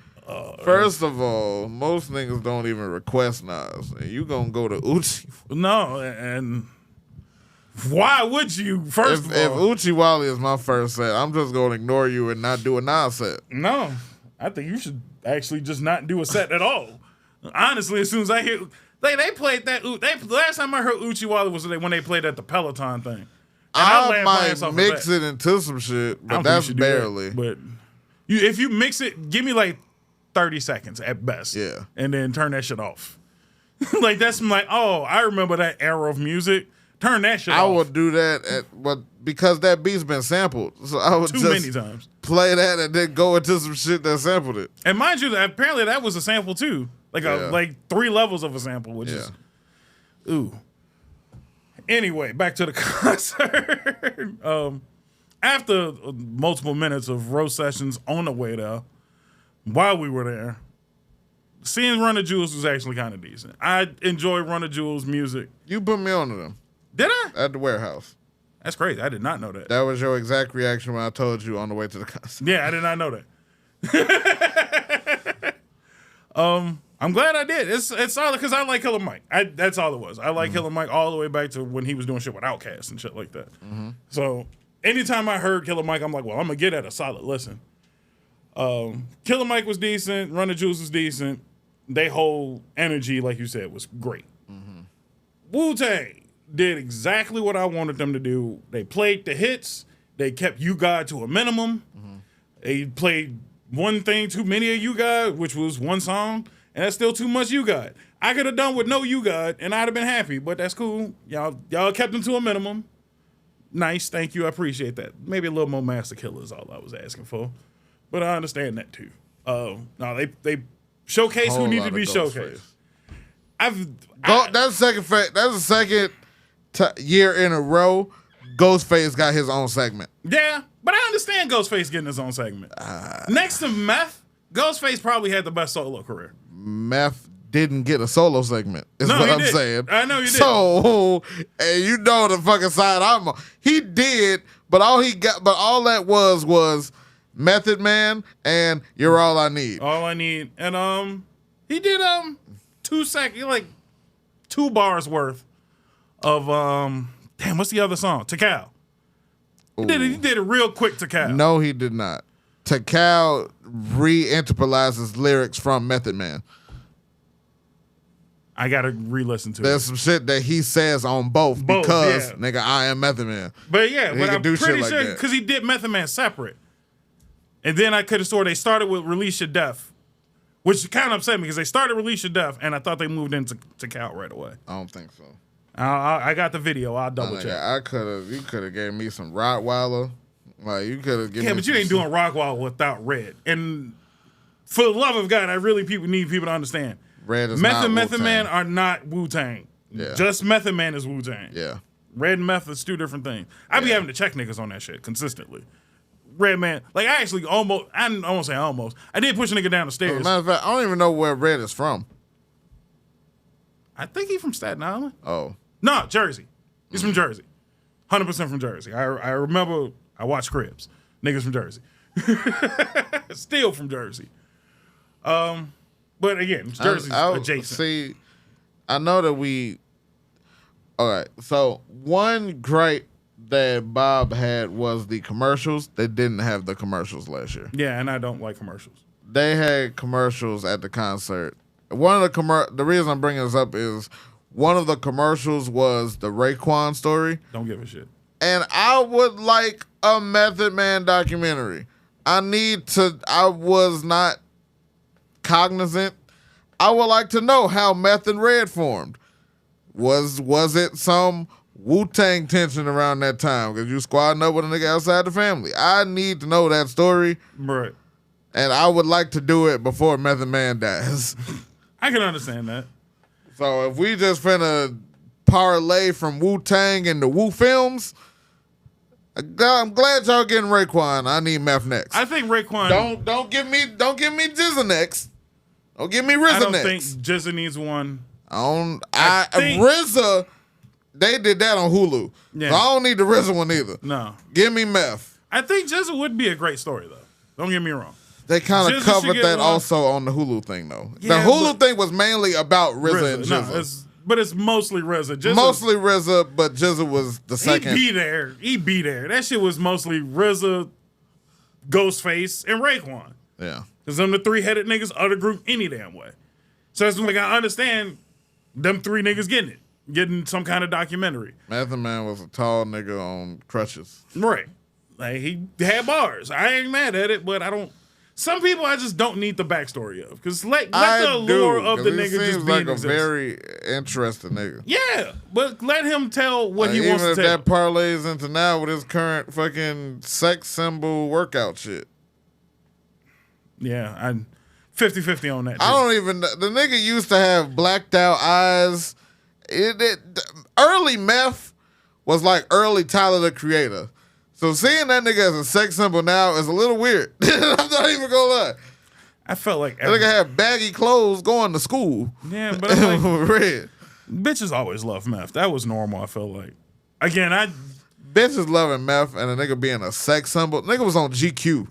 S3: First of all, most niggas don't even request Nas. And you gonna go to Uchi.
S1: No, and why would you? First of
S3: if
S1: all,
S3: Uchi Wally is my first set, I'm just gonna ignore you and not do a Nas set.
S1: No, I think you should actually just not do a set at all. Honestly, as soon as I hear they played that, the last time I heard Uchi Wally was when they played at the Peloton thing. And
S3: I might mix it into some shit, but that's barely.
S1: But if you mix it, give me like 30 seconds at best.
S3: Yeah.
S1: And then turn that shit off. Like, that's like, oh, I remember that era of music. Turn that shit off.
S3: I would do that because that beat's been sampled. So I would
S1: too many times
S3: play that and then go into some shit that sampled it.
S1: And mind you, apparently that was a sample too. Like 3 levels of a sample, which is ooh. Anyway, back to the concert. After multiple minutes of roast sessions on the way there, while we were there, seeing Run the Jewels was actually kind of decent. I enjoy Run the Jewels' music.
S3: You put me on to them.
S1: Did I?
S3: At the warehouse.
S1: That's crazy. I did not know that.
S3: That was your exact reaction when I told you on the way to the concert.
S1: Yeah, I did not know that. I'm glad I did. It's solid because I like Killer Mike. That's all it was. I like Killer Mike all the way back to when he was doing shit with Outkast and shit like that. So anytime I heard Killer Mike, I'm like, well, I'm gonna get at a solid listen. Killer Mike was decent. Run the Jewels was decent. They whole energy, like you said, was great. Wu-Tang did exactly what I wanted them to do. They played the hits. They kept You God to a minimum. They played one thing too many of You God, which was one song, and that's still too much You God. I could have done with no You God, and I'd have been happy, but that's cool. Y'all kept them to a minimum. Nice, thank you, I appreciate that. Maybe a little more Master Killer is all I was asking for, but I understand that too. No, they showcase who needed to be showcased.
S3: That's the second year in a row Ghostface got his own segment.
S1: Yeah, but I understand Ghostface getting his own segment. Next to Meth, Ghostface probably had the best solo career.
S3: Meth didn't get a solo segment, is what I'm saying.
S1: I know you did.
S3: So, and you know the fucking side I'm on. He did, but all that was Method Man and You're All I Need.
S1: All I Need. And he did 2 seconds, like 2 bars worth of damn, what's the other song? Takal. He did it real quick, Takal.
S3: No, he did not. Takal re-interpolizes lyrics from Method Man.
S1: I gotta re-listen to it.
S3: There's some shit that he says on both because, nigga, I am Method Man.
S1: But yeah, but I'm pretty sure
S3: like
S1: because he did Method Man separate. And then I could have swore they started with Release Your Death, which kind of upset me because they started Release Your Death, and I thought they moved into Cal right away.
S3: I don't think so.
S1: I got the video. I'll double check.
S3: You could have gave me some Rottweiler. Like you could have given.
S1: Yeah, but you ain't doing Rockwild without Red. And for the love of God, I really need people to understand.
S3: Red is
S1: Method
S3: not
S1: Method Man are not Wu-Tang.
S3: Yeah.
S1: Just Method Man is Wu-Tang.
S3: Yeah.
S1: Red and Meth is 2 different things. I be having to check niggas on that shit consistently. Red Man, like I actually I won't say almost. I did push a nigga down the stairs.
S3: As a matter of fact, I don't even know where Red is from.
S1: I think he's from Staten Island.
S3: Oh.
S1: No, Jersey. He's from Jersey. 100% from Jersey. I remember I watched Cribs. Niggas from Jersey. Still from Jersey. But again, Jersey's adjacent.
S3: See, I know that we... All right, so one gripe that Bob had was the commercials. They didn't have the commercials last year.
S1: Yeah, and I don't like commercials.
S3: They had commercials at the concert. One of the reason I'm bringing this up is one of the commercials was the Raekwon story.
S1: Don't give a shit.
S3: And I would like a Method Man documentary. I was not cognizant. I would like to know how Meth and Red formed. Was it some Wu-Tang tension around that time? Because you squadding up with a nigga outside the family. I need to know that story.
S1: Right.
S3: And I would like to do it before Method Man dies.
S1: I can understand that.
S3: So if we just finna parlay from Wu-Tang into Wu films, I'm glad y'all getting Raekwon. I need Meth next.
S1: I think Raekwon...
S3: Don't give me Jizza next. Don't give me RZA next.
S1: I don't think Jizza needs one.
S3: RZA, they did that on Hulu.
S1: Yeah.
S3: So I don't need the RZA one either.
S1: No.
S3: Give me Meth.
S1: I think Jizza would be a great story, though. Don't get me wrong.
S3: They kind of covered that
S1: one.
S3: also on the Hulu thing, though.
S1: Yeah,
S3: the Hulu thing was mainly about RZA and Jizza.
S1: No, but it's mostly RZA.
S3: Mostly RZA, but Jizza was the second.
S1: He be there. That shit was mostly RZA, Ghostface, and Raekwon.
S3: Yeah.
S1: Because them the three-headed niggas other group any damn way. So it's like I understand them three niggas getting some kind of documentary.
S3: Method Man was a tall nigga on crutches.
S1: Right. Like he had bars. I ain't mad at it, but I don't. Some people I just don't need the backstory of. Because let the allure of the nigga just be
S3: like a very interesting nigga.
S1: Yeah, but let him tell what he wants to tell.
S3: Even if that parlays into now with his current fucking sex symbol workout shit.
S1: Yeah, I'm 50-50 on that.
S3: I don't even... The nigga used to have blacked out eyes. Early Meth was like early Tyler, the Creator. So seeing that nigga as a sex symbol now is a little weird. I'm not even gonna lie.
S1: I felt like...
S3: That nigga had baggy clothes going to school.
S1: Yeah, but I'm like...
S3: Red.
S1: Bitches always love Meth. That was normal, I felt like. Again,
S3: Bitches loving Meth and a nigga being a sex symbol. Nigga was on GQ.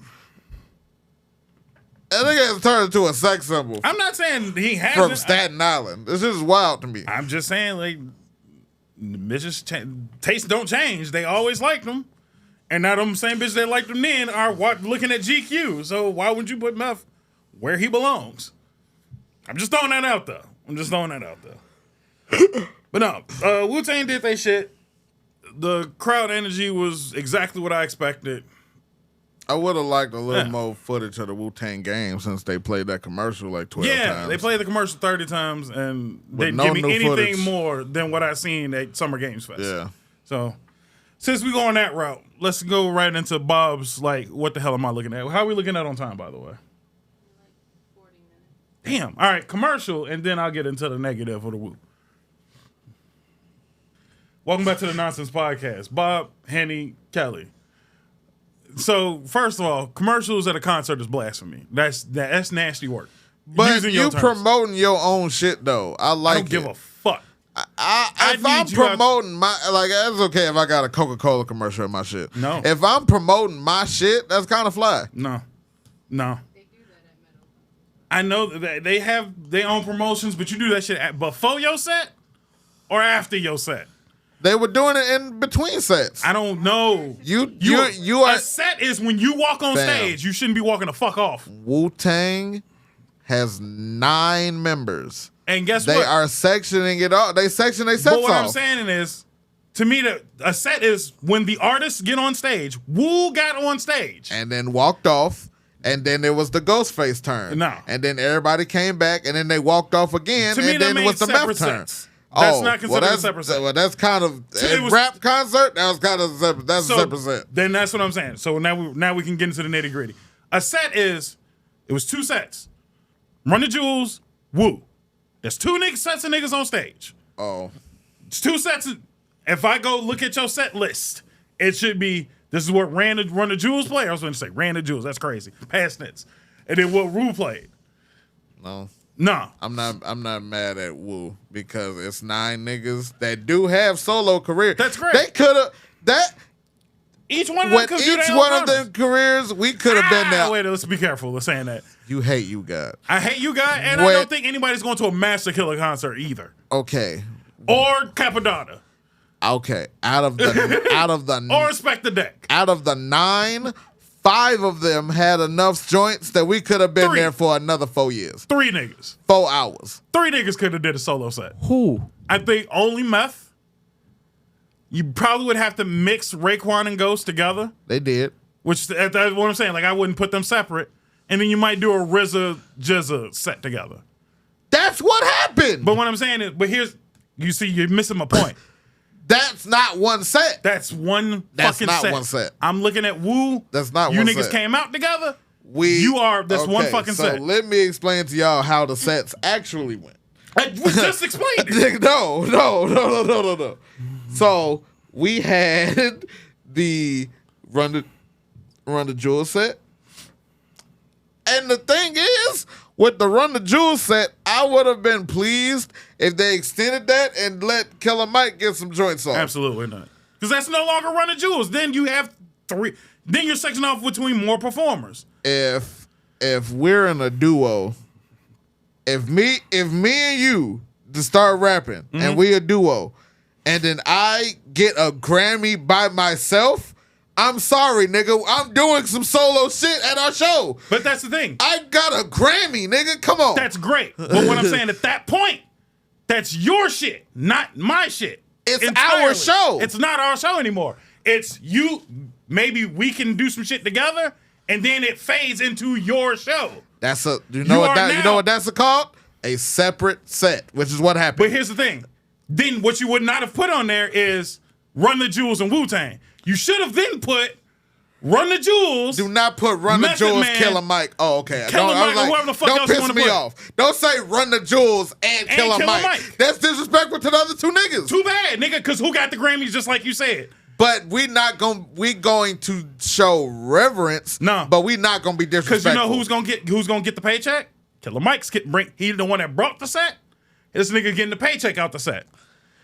S3: That nigga has turned into a sex symbol.
S1: I'm not saying he hasn't.
S3: From Staten Island. This is wild to me.
S1: I'm just saying, like, bitches tastes don't change. They always liked them. And now them same bitches that liked them then are looking at GQ. So why wouldn't you put Meth where he belongs? I'm just throwing that out there. But no, Wu-Tang did they shit. The crowd energy was exactly what I expected.
S3: I would have liked a little more footage of the Wu-Tang game since they played that commercial like 12 times.
S1: Yeah, they played the commercial 30 times and
S3: With
S1: didn't
S3: no
S1: give me
S3: new
S1: anything
S3: footage.
S1: more than what I seen at Summer Games Fest.
S3: Yeah.
S1: So, since we go on that route, let's go right into Bob's, like, what the hell am I looking at? How are we looking at on time, by the way?
S2: 40 minutes.
S1: Damn. All right, commercial, and then I'll get into the negative of the Wu. Welcome back to the Nonsense Podcast. Bob, Henny, Kelly. So, first of all, commercials at a concert is blasphemy. That's nasty work.
S3: But
S1: Using
S3: you
S1: your terms.
S3: promoting your own shit, though. I like
S1: I don't give a fuck.
S3: If
S1: I
S3: I'm
S1: need you
S3: promoting my... Like, it's okay if I got a Coca-Cola commercial in my shit.
S1: No.
S3: If I'm promoting my shit, that's kind of fly.
S1: No.
S2: They do that at Metal.
S1: I know that they have their own promotions, but you do that shit before your set or after your set?
S3: They were doing it in between sets.
S1: I don't know.
S3: You are...
S1: A set is when you walk on stage. You shouldn't be walking the fuck off.
S3: Wu-Tang has 9 members.
S1: And guess
S3: They
S1: what?
S3: are sectioning it off. They section their sets
S1: But what
S3: off.
S1: I'm saying is, to me, a set is when the artists get on stage. Wu got on stage.
S3: And then walked off. And then it was the Ghostface turn.
S1: No.
S3: And then everybody came back. And then they walked off again.
S1: To me,
S3: and
S1: that
S3: then it
S1: made
S3: was the
S1: separate
S3: Meth turn.
S1: sets. That's not considered
S3: that's,
S1: a separate set.
S3: Well, that's kind of
S1: it was-
S3: rap concert. That was kind of separate. That's a separate set.
S1: Then that's what I'm saying. So now we can get into the nitty gritty. A set it was 2 sets. Run the Jewels, Wu. There's 2 sets of niggas on stage.
S3: Oh,
S1: It's 2 sets. If I go look at your set list, it should be this is what Run the Jewels play. I was going to say Ran the Jewels. That's crazy. Past tense. And then what Wu played.
S3: no.
S1: No.
S3: I'm not mad at Wu because it's 9 niggas that do have solo careers.
S1: That's great.
S3: that
S1: Each one of them
S3: with
S1: could do
S3: each
S1: their
S3: one
S1: own
S3: of them careers, we could have been there.
S1: Wait, let's be careful with saying that.
S3: You hate you God.
S1: I hate you guys, and I don't think anybody's going to a Master Killer concert either.
S3: Okay.
S1: Or Capadonna.
S3: Okay. Out of the
S1: Or Respect the Deck.
S3: out of the 9, 5 of them had enough joints that we could have been
S1: 3.
S3: there for another 4 years.
S1: 3 niggas.
S3: 4 hours.
S1: 3 niggas could have did a solo set.
S3: Who?
S1: I think only Meth. You probably would have to mix Raekwon and Ghost together,
S3: They did.
S1: which that's what I'm saying. Like, I wouldn't put them separate. And then you might do a RZA Jizza set together.
S3: That's what happened.
S1: But what I'm saying is, you see, you're missing my point.
S3: That's not one set.
S1: That's one
S3: That's
S1: fucking
S3: not
S1: set.
S3: one set.
S1: I'm looking at Wu.
S3: That's not
S1: you
S3: one
S1: niggas
S3: set.
S1: came out together. That's
S3: Okay,
S1: one fucking
S3: so
S1: set.
S3: let me explain to y'all how the sets actually went.
S1: We just explained it.
S3: No. So we had the Run the Jewels set. And the thing is, with the Run the Jewels set, I would have been pleased if they extended that and let Killer Mike get some joints off.
S1: Absolutely not. Because that's no longer Run the Jewels. Then you have 3. Then you're sectioning off between more performers.
S3: If we're in a duo, if me and you to start rapping and we a duo, and then I get a Grammy by myself, I'm sorry, nigga. I'm doing some solo shit at our show.
S1: But that's the thing.
S3: I got a Grammy, nigga. Come on.
S1: That's great. But what I'm saying at that point, that's your shit, not my shit.
S3: It's
S1: Entirely.
S3: our show.
S1: It's not our show anymore. It's you. Maybe we can do some shit together, and then it fades into your show.
S3: That's you know what
S1: now-
S3: that's called? A separate set, which is what happened.
S1: But here's the thing. Then what you would not have put on there is Run the Jewels and Wu-Tang. You should have then put Run the Jewels.
S3: Do not put Run the
S1: Method
S3: Jewels,
S1: Man,
S3: Killer Mike. Oh, okay.
S1: Killer Mike, or whoever the fuck
S3: don't
S1: else you
S3: piss
S1: wanna
S3: me
S1: put.
S3: off. Don't say Run the Jewels and Killer Mike.
S1: Mike.
S3: That's disrespectful to the other 2 niggas.
S1: Too bad, nigga, because who got the Grammys just like you said?
S3: But we going to show reverence.
S1: No.
S3: But we not gonna be
S1: Because
S3: disrespectful.
S1: you know who's gonna get the paycheck? Killer Mike's he's the one that brought the set. This nigga getting the paycheck out the set.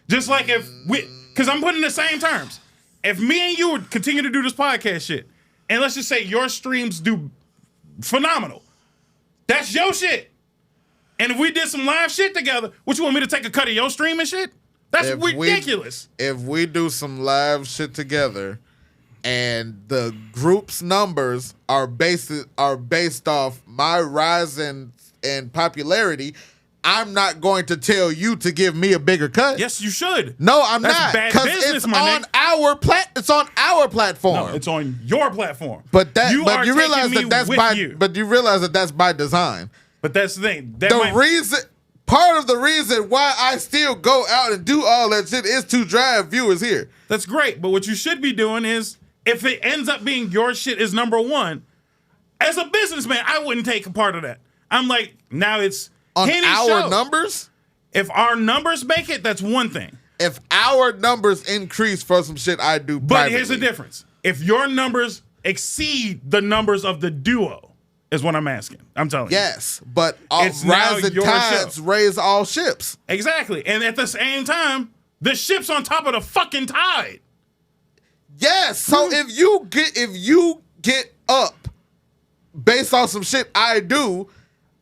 S1: Just like because I'm putting in the same terms. If me and you would continue to do this podcast shit, and let's just say your streams do phenomenal, that's your shit. And if we did some live shit together, what you want me to take a cut of your stream and shit? That's ridiculous.
S3: If we do some live shit together, and the group's numbers are based off my rise in popularity, I'm not going to tell you to give me a bigger cut.
S1: Yes, you should.
S3: No, I'm
S1: That's
S3: not.
S1: bad
S3: Because
S1: business,
S3: it's
S1: my
S3: on
S1: nigga.
S3: it's on our platform.
S1: No, it's on your platform.
S3: But
S1: you
S3: realize that that's by design.
S1: But that's the thing.
S3: Part of the reason why I still go out and do all that shit is to drive viewers here.
S1: That's great. But what you should be doing is, if it ends up being your shit is number 1, as a businessman, I wouldn't take a part of that. I'm like, now it's
S3: On
S1: Henny's
S3: our
S1: show.
S3: numbers?
S1: If our numbers make it, that's one thing.
S3: If our numbers increase for some shit I do
S1: But
S3: privately.
S1: here's the difference. If your numbers exceed the numbers of the duo, is what I'm asking. I'm telling you.
S3: Yes, but
S1: It's now
S3: rising
S1: your
S3: tides
S1: show.
S3: raise all ships.
S1: Exactly. And at the same time, the ship's on top of the fucking tide.
S3: Yes. So if you get up based on some shit I do,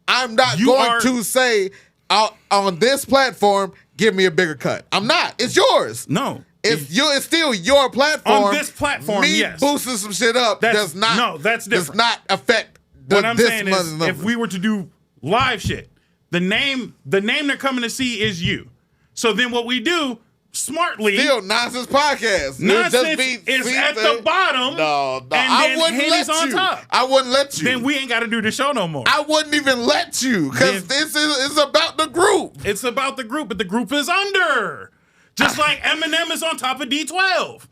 S3: I'm not going to say on this platform, give me a bigger cut. I'm not. It's yours.
S1: No.
S3: It's still your platform.
S1: On this platform,
S3: me
S1: yes.
S3: boosting some shit up
S1: That's
S3: does
S1: different.
S3: not affect
S1: What I'm
S3: this
S1: saying
S3: month's
S1: is,
S3: numbers.
S1: if we were to do live shit, the name they're coming to see is you. So then what we do smartly,
S3: Still Nonsense Podcast.
S1: nonsense is at the bottom.
S3: No,
S1: and
S3: I
S1: then
S3: wouldn't
S1: Henny's
S3: let
S1: on
S3: you.
S1: top.
S3: I wouldn't let you.
S1: Then we ain't got to do the show no more.
S3: I wouldn't even let you because
S1: Then-
S3: this is about the group.
S1: It's about the group, but the group is under. Just like Eminem is on top of D12.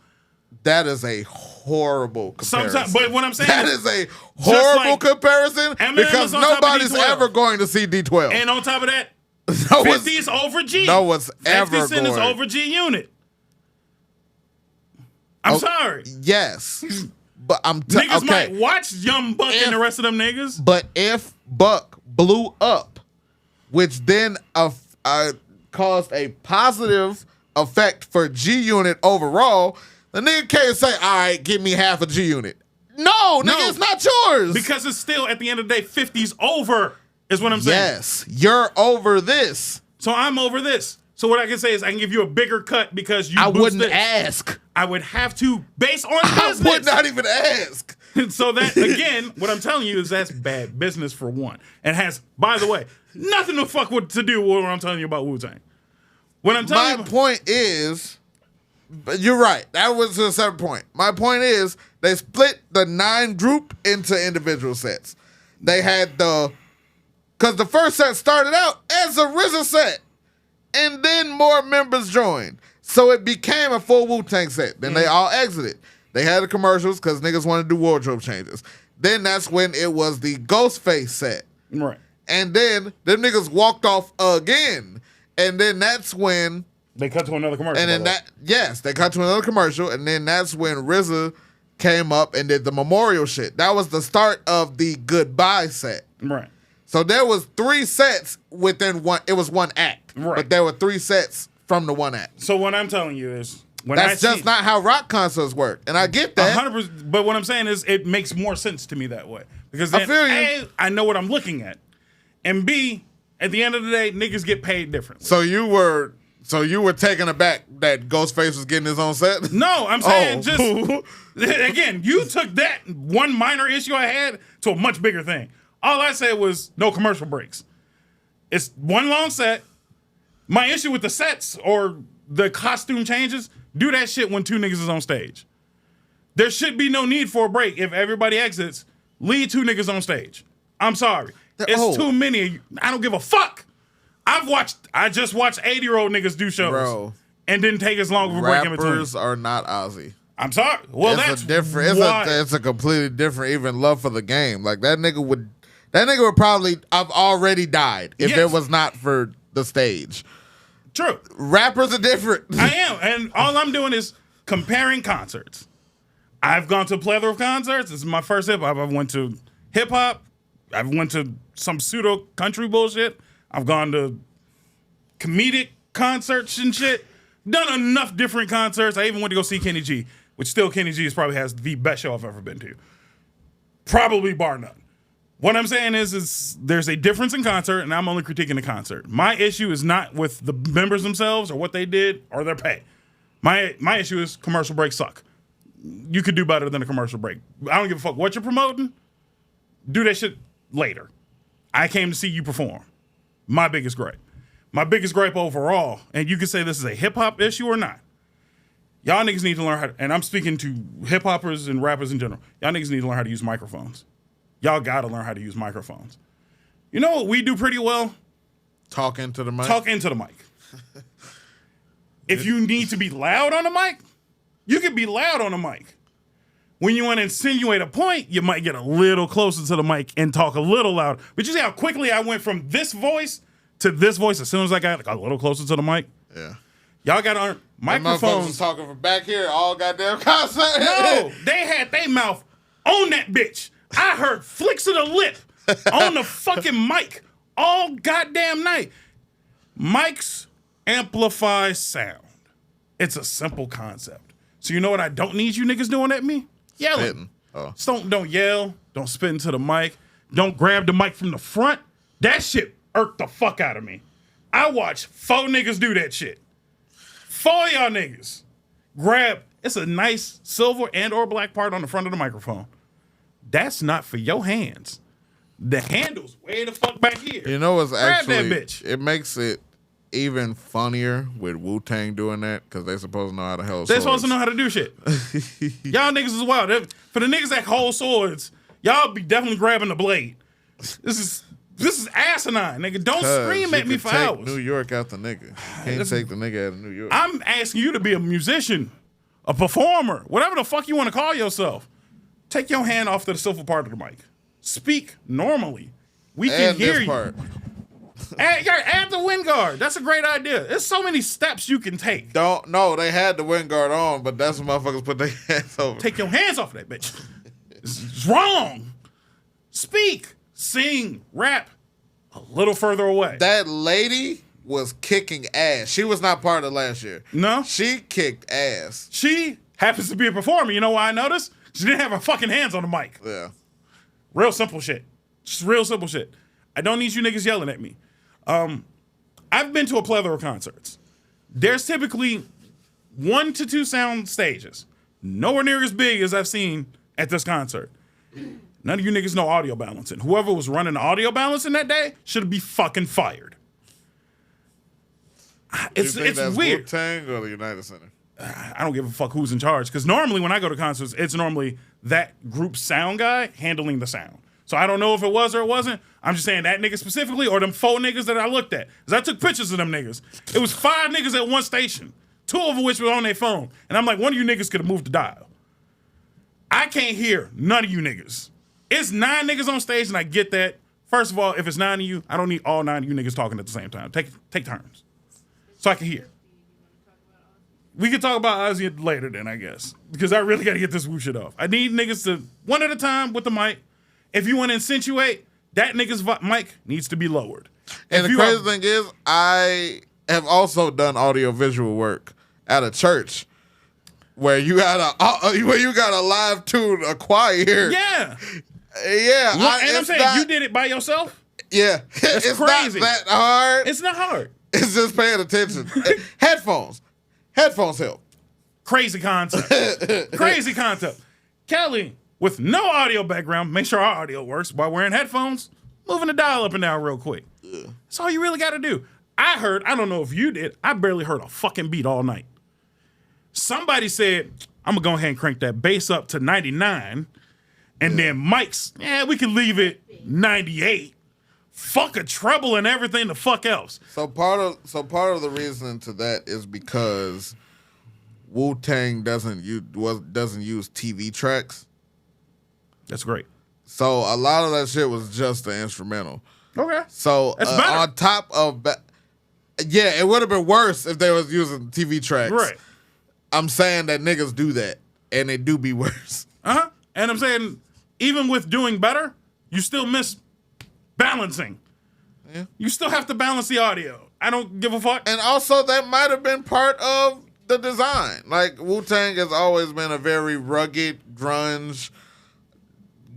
S3: That is a horrible comparison.
S1: Sometimes, but what I'm saying
S3: That is a horrible
S1: like
S3: comparison
S1: Eminem
S3: because
S1: is on top of
S3: nobody's
S1: D12.
S3: ever going to see D12.
S1: And on top of that,
S3: no one's,
S1: 50's over G.
S3: no one's
S1: 50
S3: ever
S1: Cent is
S3: going.
S1: over G Unit. I'm
S3: Oh,
S1: sorry.
S3: Yes, but
S1: Niggas
S3: okay.
S1: might watch Young Buck and the rest of them niggas.
S3: But if Buck blew up, which then caused a positive effect for G Unit overall, The nigga can't say, all right, give me half a G unit. No, nigga, it's not yours.
S1: Because it's still, at the end of the day, 50's over, is what I'm saying.
S3: Yes, you're over this.
S1: So I'm over this. So what I can say is I can give you a bigger cut because you
S3: I
S1: boost
S3: wouldn't
S1: this.
S3: ask.
S1: I would have to, based on
S3: I
S1: business.
S3: would not even ask.
S1: So that, again, what I'm telling you is that's bad business for one. And has, by the way, nothing to fuck with to do with what I'm telling you about Wu-Tang. What I'm telling
S3: My point is, but you're right. That was a separate point. My point is they split the 9 group into individual sets. They had because the first set started out as a RZA set, and then more members joined. So it became a full Wu-Tang set. Then they all exited. They had the commercials because niggas wanted to do wardrobe changes. Then that's when it was the Ghostface set.
S1: Right.
S3: And then them niggas walked off again. And then that's when
S1: They cut to another commercial.
S3: and then they cut to another commercial, and then that's when RZA came up and did the memorial shit. That was the start of the goodbye set.
S1: Right.
S3: So there was 3 sets within one. It was one act,
S1: Right.
S3: but there were 3 sets from the one act.
S1: So what I'm telling you is
S3: That's just not how rock concerts work, and I get that.
S1: 100%. But what I'm saying is it makes more sense to me that way because then
S3: I feel you.
S1: A, I know what I'm looking at, and B, at the end of the day, niggas get paid differently.
S3: So you were taken aback that Ghostface was getting his own set?
S1: No, I'm saying
S3: Oh.
S1: just again, you took that one minor issue I had to a much bigger thing. All I said was no commercial breaks. It's one long set. My issue with the sets or the costume changes, do that shit when 2 niggas is on stage. There should be no need for a break. If everybody exits, leave 2 niggas on stage. I'm sorry. It's too many of you. I don't give a fuck. I just watched 80-year-old niggas do shows.
S3: Bro.
S1: And didn't take as long of a break in between.
S3: Rappers are not Ozzy.
S1: I'm sorry. Well,
S3: It's
S1: that's
S3: a different.
S1: why.
S3: It's a completely different even love for the game. Like that nigga would probably have already died if
S1: Yes.
S3: it was not for the stage.
S1: True.
S3: Rappers are different.
S1: I am. And all I'm doing is comparing concerts. I've gone to a plethora of concerts. This is my first hip-hop. I've went to hip-hop. I've went to some pseudo-country bullshit. I've gone to comedic concerts and shit. Done enough different concerts. I even went to go see Kenny G, which still Kenny G probably has the best show I've ever been to. Probably bar none. What I'm saying is there's a difference in concert, and I'm only critiquing the concert. My issue is not with the members themselves or what they did or their pay. My issue is commercial breaks suck. You could do better than a commercial break. I don't give a fuck what you're promoting. Do that shit later. I came to see you perform. My biggest gripe. My biggest gripe overall, and you can say this is a hip-hop issue or not. Y'all niggas need to learn how to, and I'm speaking to hip-hoppers and rappers in general, y'all niggas need to learn how to use microphones. Y'all gotta learn how to use microphones. You know what we do pretty well?
S3: Talk into the mic.
S1: Talk into the mic. If you need to be loud on the mic, you can be loud on the mic. When you want to insinuate a point, you might get a little closer to the mic and talk a little louder. But you see how quickly I went from this voice to this voice as soon as I got a little closer to the mic?
S3: Yeah.
S1: Y'all got to earn
S3: Motherfuckers
S1: microphones.
S3: was talking from back here all goddamn concert.
S1: No, they had their mouth on that bitch. I heard flicks of the lip on the fucking mic all goddamn night. Mics amplify sound. It's a simple concept. So you know what I don't need you niggas doing at me? Yelling.
S3: Spitting. Oh.
S1: So don't yell. Don't spit into the mic. Don't grab the mic from the front. That shit irked the fuck out of me. I watched 4 niggas do that shit. 4 y'all niggas grab. It's a nice silver and or black part on the front of the microphone. That's not for your hands. The handle's way the fuck back here.
S3: You know what's
S1: Grab
S3: actually,
S1: that bitch.
S3: It makes it even funnier with Wu-Tang doing that because they supposed to know how to hold
S1: They're
S3: swords.
S1: supposed to know how to do shit. Y'all niggas is wild. For the niggas that hold swords, y'all be definitely grabbing the blade. This is asinine, nigga. Don't scream at me for
S3: take
S1: hours.
S3: New York out the nigga. You can't take the nigga out of New York.
S1: I'm asking you to be a musician, a performer, whatever the fuck you want to call yourself. Take your hand off the silver part of the mic. Speak normally. We can
S3: and
S1: hear
S3: this
S1: you.
S3: part.
S1: Add the wind guard. That's a great idea. There's so many steps you can take.
S3: No, they had the wind guard on, but that's when motherfuckers put their hands over.
S1: Take your hands off that bitch. It's wrong. Speak, sing, rap a little further away.
S3: That lady was kicking ass. She was not part of last year.
S1: No?
S3: She kicked ass.
S1: She Happens to be a performer. You know why I noticed? She didn't have her fucking hands on the mic.
S3: Yeah.
S1: Real simple shit. Just real simple shit. I don't need you niggas yelling at me. I've been to a plethora of concerts. There's typically 1 to 2 sound stages. Nowhere near as big as I've seen at this concert. None of you niggas know audio balancing. Whoever was running the audio balancing that day should be fucking fired. It's
S3: that's
S1: weird.
S3: Wu-Tang or the United Center?
S1: I don't give a fuck who's in charge. Because normally when I go to concerts, it's normally that group sound guy handling the sound. So I don't know if it was or it wasn't. I'm just saying that nigga specifically or them 4 niggas that I looked at. Because I took pictures of them niggas. It was 5 niggas at one station. 2 of which were on their phone. And I'm like, one of you niggas could have moved the dial. I can't hear none of you niggas. It's 9 niggas on stage and I get that. First of all, if it's 9 of you, I don't need all 9 of you niggas talking at the same time. Take turns. So I can hear. We can talk about Ozzy later then, I guess. Because I really got to get this Wu shit off. I need niggas to, one at a time with the mic. If you want to insinuate, that nigga's mic needs to be lowered.
S3: And the crazy thing is, I have also done audio-visual work at a church where you got a live tune, a choir.
S1: Yeah.
S3: Yeah.
S1: Well, and I'm saying, you did it by yourself?
S3: Yeah.
S1: That's
S3: it's
S1: crazy.
S3: not that hard.
S1: It's not hard.
S3: It's just paying attention. Headphones help.
S1: Crazy concept. Crazy concept. Kelly, with no audio background, make sure our audio works while wearing headphones, moving the dial up and down real quick. That's all you really got to do. I don't know if you did, I barely heard a fucking beat all night. Somebody said, I'm going to go ahead and crank that bass up to 99, and then mics, we can leave it 98. Fuck a treble and everything the fuck else.
S3: So part of the reason to that is because Wu-Tang doesn't use TV tracks.
S1: That's great.
S3: So a lot of that shit was just the instrumental.
S1: Okay.
S3: So on top of that, it would have been worse if they was using TV tracks.
S1: Right.
S3: I'm saying that niggas do that, and they do be worse.
S1: Uh-huh. And I'm saying, even with doing better, you still miss balancing. Yeah. You still have to balance the audio. I don't give a fuck.
S3: And also, that might have been part of the design. Like, Wu-Tang has always been a very rugged, grunge,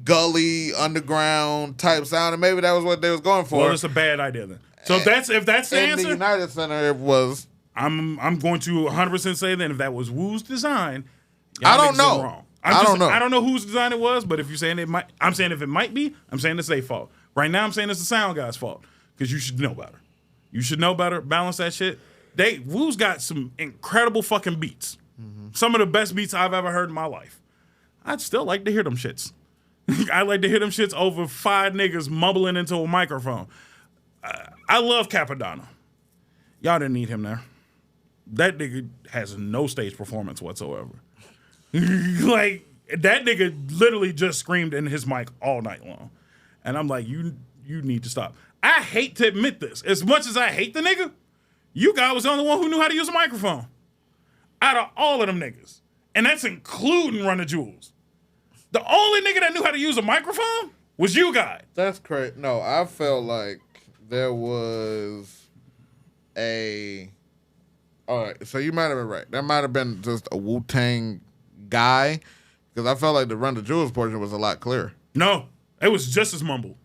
S3: gully, underground type sound, and maybe that was what they was going for.
S1: Well, it's a bad idea then. So if that's the answer,
S3: the United Center, it was.
S1: I'm going to 100% say then if that was Wu's design,
S3: I don't know.
S1: Wrong.
S3: I don't know.
S1: I don't know whose design it was, but if you're saying it might, I'm saying if it might be, I'm saying it's their fault. Right now, I'm saying it's the sound guy's fault because you should know better. You should know better. Balance that shit. Wu's got some incredible fucking beats. Mm-hmm. Some of the best beats I've ever heard in my life. I'd still like to hear them shits. I like to hear them shits over 5 niggas mumbling into a microphone. I love Capadonna. Y'all didn't need him there. That nigga has no stage performance whatsoever. Like, that nigga literally just screamed in his mic all night long. And I'm like, you need to stop. I hate to admit this. As much as I hate the nigga, you guy was the only one who knew how to use a microphone. Out of all of them niggas. And that's including Run the Jewels. The only nigga that knew how to use a microphone was you guy.
S3: That's crazy. No, I felt like there was a... All right, so you might have been right. That might have been just a Wu-Tang guy, because I felt like the Run the Jewels portion was a lot clearer.
S1: No, it was just as mumbled.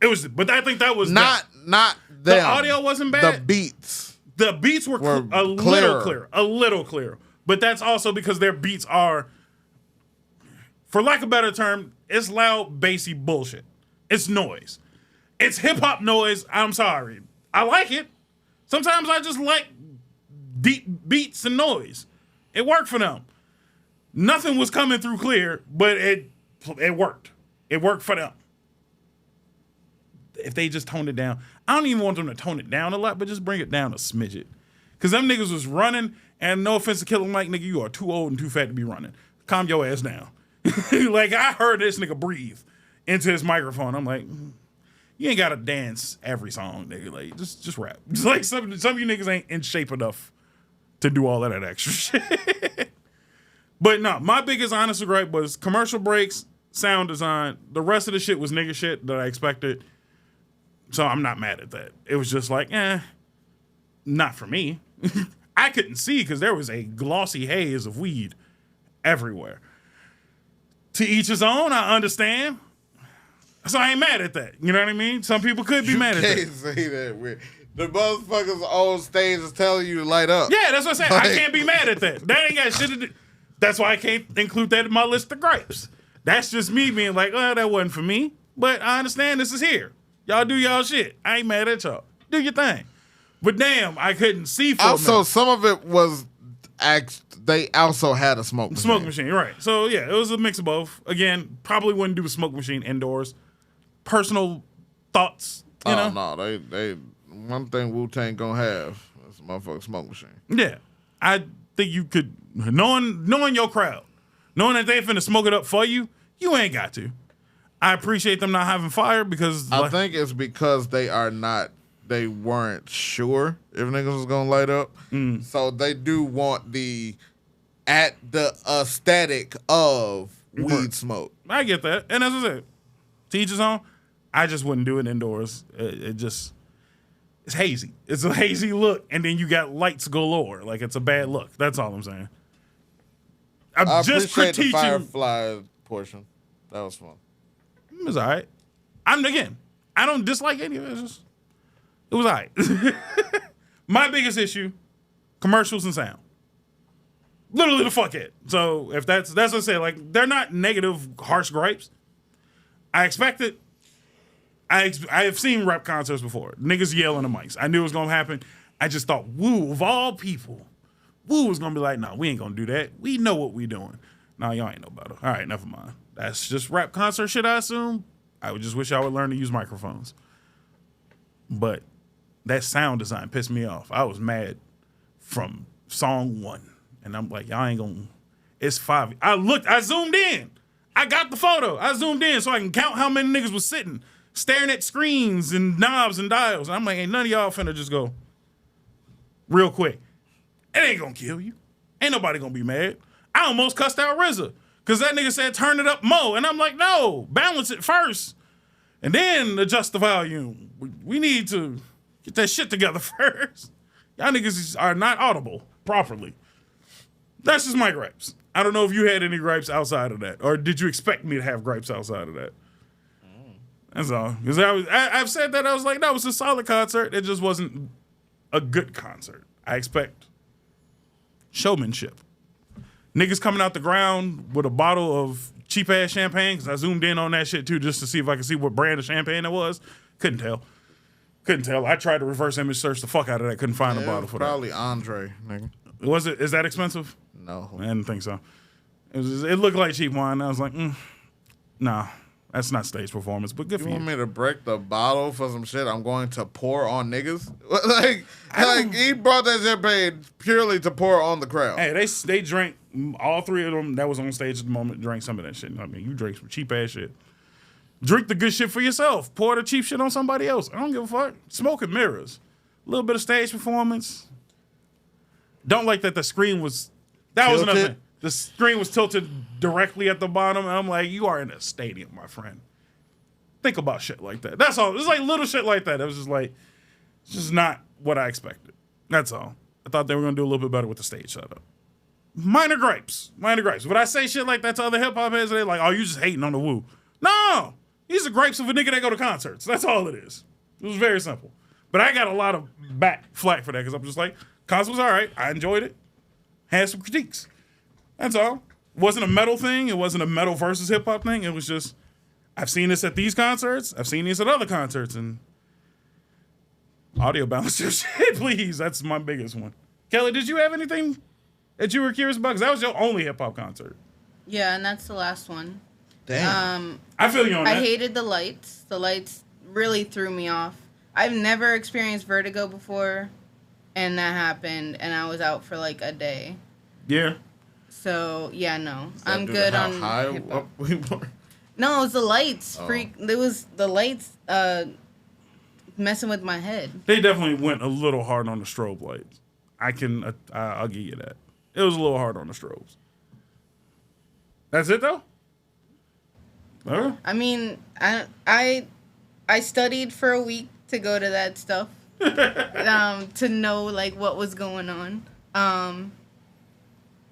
S1: It was, but I think that was
S3: not them.
S1: The audio wasn't bad.
S3: The beats.
S1: The beats were a little clearer. But that's also because their beats are, for lack of a better term, it's loud, bassy bullshit. It's noise. It's hip-hop noise. I'm sorry. I like it. Sometimes I just like deep beats and noise. It worked for them. Nothing was coming through clear, but it worked. It worked for them. If they just toned it down. I don't even want them to tone it down a lot, but just bring it down a smidget. Because them niggas was running, and no offense to Killer Mike, nigga, you are too old and too fat to be running. Calm your ass down. Like, I heard this nigga breathe into his microphone. I'm like, you ain't got to dance every song, nigga. Like, just rap. Just like some of you niggas ain't in shape enough to do all of that extra shit. But no, my biggest honest gripe was commercial breaks, sound design. The rest of the shit was nigga shit that I expected. So I'm not mad at that. It was just like, not for me. I couldn't see because there was a glossy haze of weed everywhere. To each his own, I understand. So I ain't mad at that. You know what I mean? Some people could be mad at that.
S3: You can't say that weird. The motherfuckers on stage is telling you to light up.
S1: Yeah, that's what I said. I can't be mad at that. That ain't got shit to do. That's why I can't include that in my list of gripes. That's just me being like, oh, that wasn't for me. But I understand this is here. Y'all do y'all shit. I ain't mad at y'all. Do your thing. But damn, I couldn't see for
S3: Also, some of it was they also had a smoke machine.
S1: Smoke machine, right. So, yeah, it was a mix of both. Again, probably wouldn't do a smoke machine indoors. Personal thoughts, you know?
S3: No, they one thing Wu-Tang gonna have is a motherfucking smoke machine.
S1: Yeah. I think you could, knowing your crowd, knowing that they finna smoke it up for you, you ain't got to. I appreciate them not having fire because...
S3: I think it's because they weren't sure if niggas was gonna light up. So they do want the aesthetic of weed smoke.
S1: I get that. And as I said, to each his own, I just wouldn't do it indoors. It's hazy. It's a hazy look, and then you got lights galore. Like, it's a bad look. That's all I'm saying.
S3: I
S1: just
S3: appreciate the
S1: critiquing.
S3: Firefly portion. That was fun.
S1: It was all right. I don't dislike any of it. It was all right. My biggest issue, commercials and sound. Literally the fuckhead. So if that's what I said. Like, they're not negative, harsh gripes. I expect it. I have seen rap concerts before. Niggas yelling the mics. I knew it was gonna happen. I just thought, Wu, of all people, Wu was gonna be like, no, we ain't gonna do that. We know what we doing. No, y'all ain't know better. All right, never mind. That's just rap concert shit, I assume. I would just wish I would learn to use microphones. But that sound design pissed me off. I was mad from song 1. And I'm like, y'all ain't gonna, it's 5. I zoomed in. I got the photo. I zoomed in so I can count how many niggas was sitting, staring at screens and knobs and dials. And I'm like, ain't none of y'all finna just go real quick. It ain't gonna kill you. Ain't nobody gonna be mad. I almost cussed out RZA because that nigga said turn it up more. And I'm like, no, balance it first and then adjust the volume. We need to get that shit together first. Y'all niggas are not audible properly. That's just my gripes. I don't know if you had any gripes outside of that, or did you expect me to have gripes outside of that? That's all. Because I've said that. I was like, that was a solid concert. It just wasn't a good concert. I expect showmanship. Niggas coming out the ground with a bottle of cheap ass champagne, because I zoomed in on that shit too, just to see if I could see what brand of champagne it was. Couldn't tell. I tried to reverse image search the fuck out of that. Couldn't find a bottle for
S3: probably Andre, nigga.
S1: that. Is that expensive?
S3: No.
S1: I didn't think so. It looked like cheap wine. I was like, nah, that's not stage performance, but good for
S3: You
S1: you.
S3: want me to break the bottle for some shit I'm going to pour on niggas? like he brought that champagne purely to pour on the crowd.
S1: Hey, they drank, all 3 of them that was on stage at the moment drank some of that shit. I mean, you drink some cheap ass shit. Drink the good shit for yourself. Pour the cheap shit on somebody else. I don't give a fuck. Smoke and mirrors. A little bit of stage performance. Don't like that the screen was... That was another thing. The screen was tilted directly at the bottom, and I'm like, you are in a stadium, my friend. Think about shit like that. That's all. It's like little shit like that. It was just like, it's just not what I expected. That's all. I thought they were going to do a little bit better with the stage setup. Minor gripes. Would I say shit like that to other hip-hop heads? They're like, oh, you just hating on the Wu. No! These are gripes of a nigga that go to concerts. That's all it is. It was very simple. But I got a lot of back flack for that, because I'm just like, concert was all right. I enjoyed it. Had some critiques. That's all. It wasn't a metal thing. It wasn't a metal versus hip hop thing. It was just, I've seen this at these concerts. I've seen this at other concerts. And audio balance your shit, please. That's my biggest one. Kelly, did you have anything that you were curious about? Because that was your only hip hop concert.
S2: Yeah, and that's the last one.
S3: Damn.
S1: I feel you on that.
S2: I hated the lights. The lights really threw me off. I've never experienced vertigo before, and that happened, and I was out for like a day.
S1: Yeah.
S2: So, yeah, no. I'm good on hip-hop.
S3: We were?
S2: No, it was the lights.
S3: Oh.
S2: It was the lights messing with my head.
S1: They definitely went a little hard on the strobe lights. I'll give you that. It was a little hard on the strobes. That's it, though?
S2: I mean, I studied for a week to go to that stuff, to know, like, what was going on.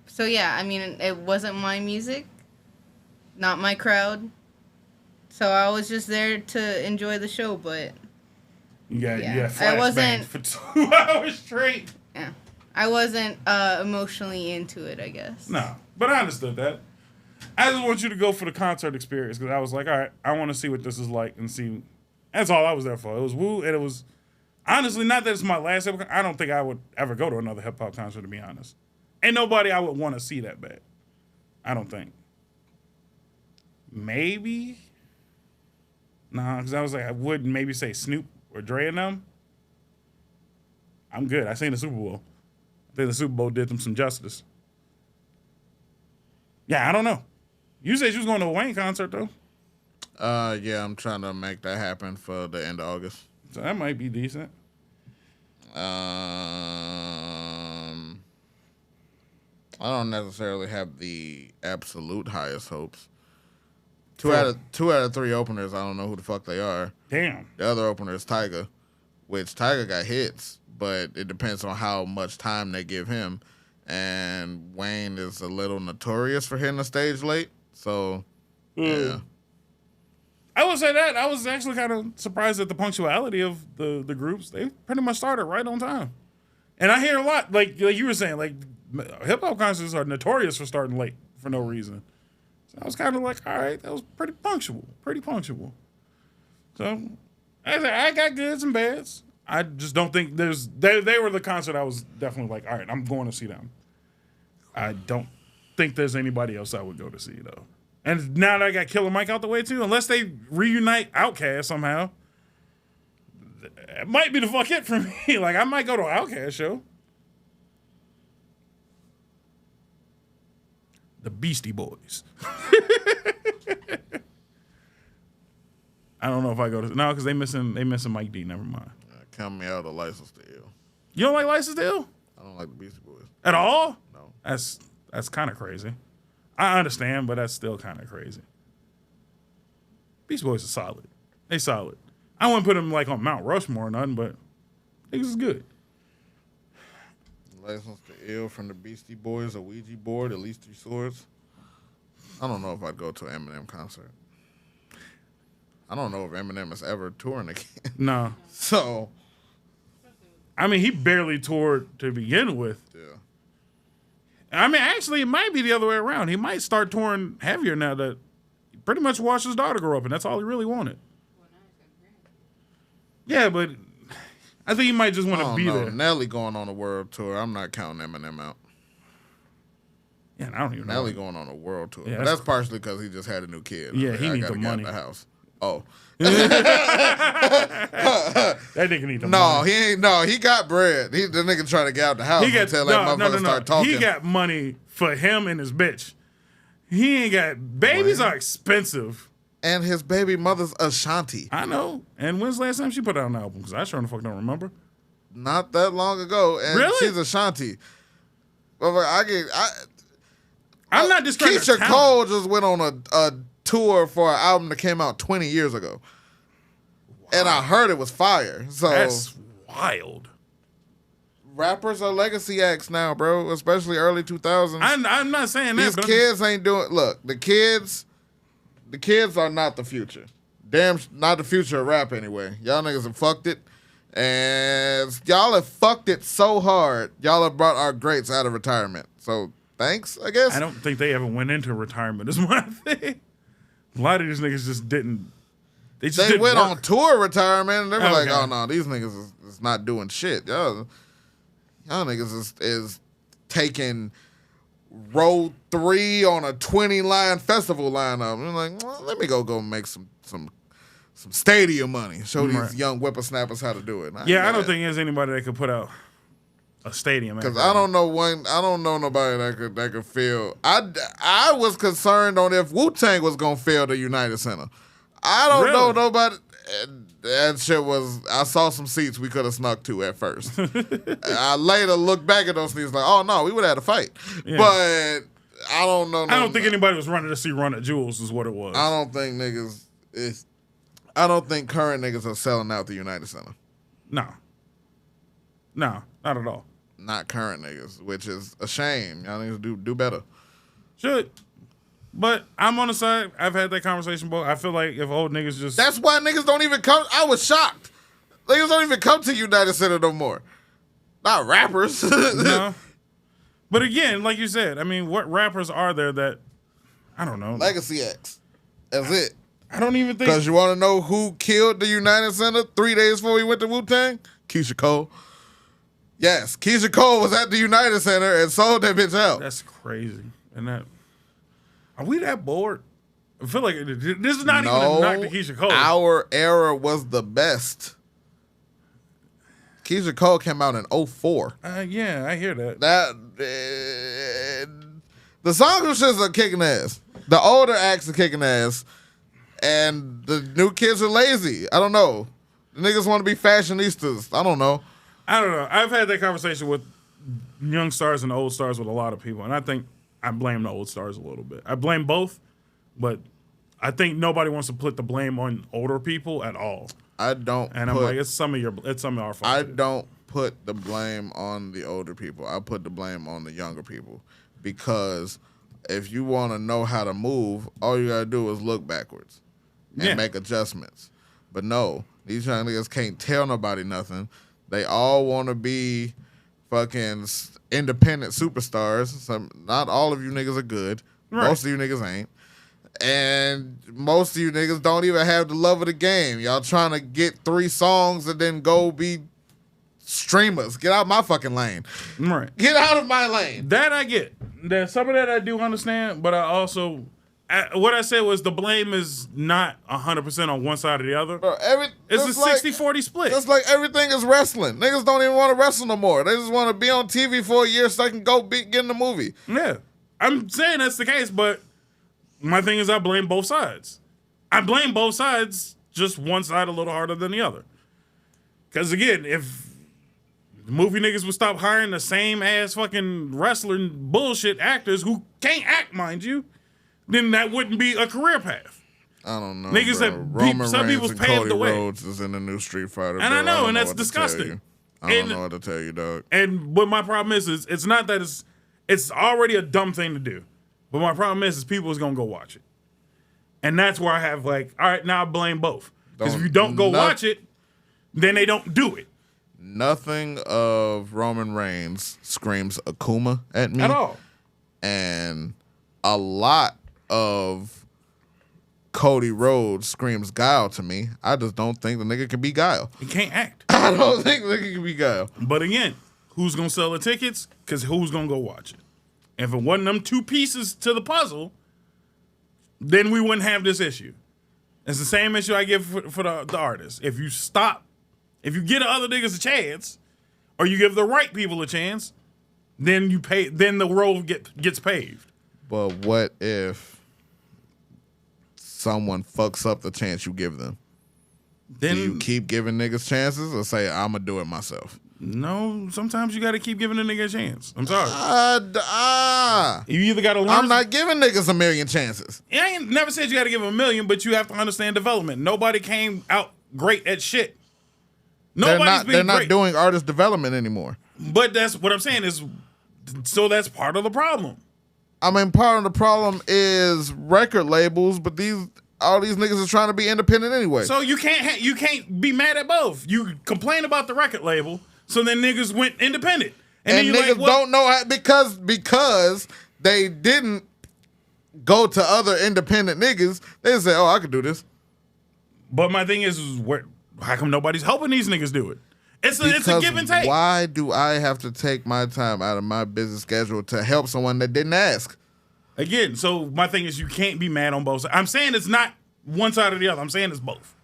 S2: So yeah, I mean, it wasn't my music, not my crowd. So I was just there to enjoy the show, but
S1: You got
S2: I
S1: flashbangs
S2: wasn't-
S1: for 2 hours straight.
S2: yeah, I wasn't emotionally into it, I guess.
S1: No, but I understood that. I just want you to go for the concert experience because I was like, all right, I want to see what this is like and see. That's all I was there for. It was Wu, and it was honestly not that it's my last hip hop. I don't think I would ever go to another hip hop concert, to be honest. Ain't nobody I would want to see that bad. I don't think. Maybe. Nah, because I was like, I would maybe say Snoop or Dre and them. I'm good. I seen the Super Bowl. I think the Super Bowl did them some justice. Yeah, I don't know. You said you was going to a Wayne concert, though.
S3: Yeah, I'm trying to make that happen for the end of August.
S1: So that might be decent.
S3: I don't necessarily have the absolute highest hopes. Two out of 3 openers, I don't know who the fuck they are.
S1: Damn.
S3: The other opener is Tyga, which Tyga got hits, but it depends on how much time they give him. And Wayne is a little notorious for hitting the stage late, so yeah.
S1: I would say that. I was actually kind of surprised at the punctuality of the groups. They pretty much started right on time. And I hear a lot, like you were saying, like hip-hop concerts are notorious for starting late for no reason. So I was kind of like, all right, that was pretty punctual. So I got goods and bads. I just don't think they were the concert I was definitely like, all right, I'm going to see them. I don't think there's anybody else I would go to see, though. And now that I got Killer Mike out the way, too, unless they reunite Outkast somehow, it might be the fuck it for me. Like, I might go to an Outkast show. The Beastie Boys. I don't know if I go to... No, because they missing Mike D. Never mind.
S3: Count me out of License to Ill.
S1: You don't like License to Ill?
S3: I don't like the Beastie Boys.
S1: At all?
S3: No.
S1: That's kind of crazy. I understand, but that's still kind of crazy. Beastie Boys are solid. They solid. I wouldn't put them like on Mount Rushmore or nothing, but niggas is good.
S3: License to Ill from the Beastie Boys, a Ouija board, at least 3 swords. I don't know if I'd go to an Eminem concert. I don't know if Eminem is ever touring again.
S1: No.
S3: So,
S1: I mean, he barely toured to begin with.
S3: yeah.
S1: I mean, actually, it might be the other way around. He might start touring heavier now that he pretty much watched his daughter grow up, and that's all he really wanted. Yeah, but I think he might just want to be there.
S3: Nelly going on a world tour. I'm not counting Eminem out.
S1: Yeah, I don't even know.
S3: Nelly going on a world tour.
S1: Yeah,
S3: But that's partially because he just had a new kid.
S1: Yeah,
S3: Like,
S1: he
S3: I
S1: need
S3: gotta
S1: the
S3: get out
S1: money.
S3: the house. Oh.
S1: That nigga need the money.
S3: He ain't. No, he got bread. The nigga trying to get out the house until that motherfucker start talking.
S1: He got money for him and his bitch. He ain't got... Babies are expensive.
S3: And his baby mother's Ashanti.
S1: I know. And when's the last time she put out an album? Because I sure the fuck don't remember.
S3: Not that long ago. And
S1: Really?
S3: she's Ashanti. But
S1: I'm not discrediting her
S3: Keisha
S1: talent.
S3: Cole just went on a tour for an album that came out 20 years ago. Wow. And I heard it was fire. So
S1: That's wild.
S3: rappers are legacy acts now, bro. Especially early 2000s.
S1: I'm not saying that.
S3: These
S1: but
S3: kids ain't doing... Look, the kids are not the future. Damn, not the future of rap anyway. Y'all niggas have fucked it. And y'all have fucked it so hard, y'all have brought our greats out of retirement. So, thanks, I guess.
S1: I don't think they ever went into retirement is my thing. A lot of these niggas just didn't. They
S3: went
S1: work.
S3: on tour retirement, and they were like,
S1: Okay.
S3: oh, no, these niggas is not doing shit. Y'all niggas is taking row 3 on a 20-line festival lineup. And I'm like, well, let me go make some stadium money. Show these young whippersnappers how to do it.
S1: Yeah, I don't think there's anybody that could put out a stadium.
S3: Because I don't know nobody that could fill. I was concerned on if Wu-Tang was gonna fill the United Center. I don't know nobody. That shit was. I saw some seats we could have snuck to at first. I later looked back at those seats like, oh no, we would have had to fight. Yeah. But I don't know.
S1: I don't think anybody was running to see Run at Jules is what it was.
S3: I don't think niggas is. I don't think current niggas are selling out the United Center.
S1: No, not at all.
S3: not current niggas, which is a shame. Y'all niggas do better.
S1: Should. But I'm on the side. I've had that conversation, bro. I feel like if old niggas just...
S3: That's why niggas don't even come. I was shocked. Niggas don't even come to United Center no more. Not rappers.
S1: No. But again, like you said, I mean, what rappers are there that... I don't know.
S3: Legacy X. That's it.
S1: I don't even think...
S3: Because you want to know who killed the United Center 3 days before we went to Wu-Tang? Keisha Cole. Yes, Keisha Cole was at the United Center and sold that bitch out.
S1: That's crazy. And that... Are we that bored? I feel like this is not even a knock to Keisha Cole.
S3: Our era was the best. Keisha Cole came out in 2004.
S1: Yeah, I hear that.
S3: The songsters are kicking ass. The older acts are kicking ass. And the new kids are lazy. I don't know. The niggas want to be fashionistas. I don't know.
S1: I've had that conversation with young stars and old stars with a lot of people. And I think I blame the old stars a little bit. I blame both, but I think nobody wants to put the blame on older people at all.
S3: I don't.
S1: And I'm like, it's some of our fault.
S3: I don't put the blame on the older people. I put the blame on the younger people, because if you want to know how to move, all you gotta do is look backwards and make adjustments. But no, these young niggas can't tell nobody nothing. They all want to be fucking independent superstars. Not all of you niggas are good. Right. Most of you niggas ain't. And most of you niggas don't even have the love of the game. Y'all trying to get 3 songs and then go be streamers. Get out my fucking lane.
S1: Right.
S3: Get out of my lane.
S1: That I get. Some of that I do understand, but I also... what I said was the blame is not 100% on one side or the other.
S3: Bro,
S1: it's a 60-40 split.
S3: Just like everything is wrestling. Niggas don't even want to wrestle no more. They just want to be on TV for a year so they can go get in the movie.
S1: Yeah. I'm saying that's the case, but my thing is I blame both sides. I blame both sides, just one side a little harder than the other. Because again, if the movie niggas would stop hiring the same ass fucking wrestling bullshit actors who can't act, mind you, then that wouldn't be a career path.
S3: I don't know.
S1: Niggas
S3: bro.
S1: some people's paved the way.
S3: Rhodes is in the new Street Fighter.
S1: And I know, and that's disgusting.
S3: I don't know what to tell you, dog.
S1: And what my problem is it's not that it's already a dumb thing to do. But my problem is people is gonna go watch it. And that's where I have like, all right, now I blame both. Because if you don't go watch it, then they don't do it.
S3: Nothing of Roman Reigns screams Akuma at me.
S1: At all.
S3: And a lot of Cody Rhodes screams Guile to me. I just don't think the nigga can be Guile.
S1: He can't act.
S3: I don't think the nigga can be Guile.
S1: But again, who's gonna sell the tickets? Because who's gonna go watch it? If it wasn't them 2 pieces to the puzzle, then we wouldn't have this issue. It's the same issue I give for the artists. If you get other niggas a chance, or you give the right people a chance, then the road gets paved.
S3: But what if someone fucks up the chance you give them? Then do you keep giving niggas chances or say, I'm going to do it myself?
S1: No, sometimes you got to keep giving a nigga a chance. I'm sorry. You either got to learn.
S3: I'm not giving niggas a million chances.
S1: I ain't never said you got to give them a million, but you have to understand development. Nobody came out great at shit.
S3: They're not doing artist development anymore.
S1: But that's what I'm saying is, so that's part of the problem.
S3: I mean, part of the problem is record labels, but all these niggas are trying to be independent anyway.
S1: So you can't be mad at both. You complain about the record label, so then niggas went independent,
S3: and then niggas don't know how, because they didn't go to other independent niggas. They say, "Oh, I could do this."
S1: But my thing is how come nobody's helping these niggas do it? It's a give and take.
S3: Why do I have to take my time out of my business schedule to help someone that didn't ask?
S1: Again, so my thing is you can't be mad on both sides. I'm saying it's not one side or the other. I'm saying it's both.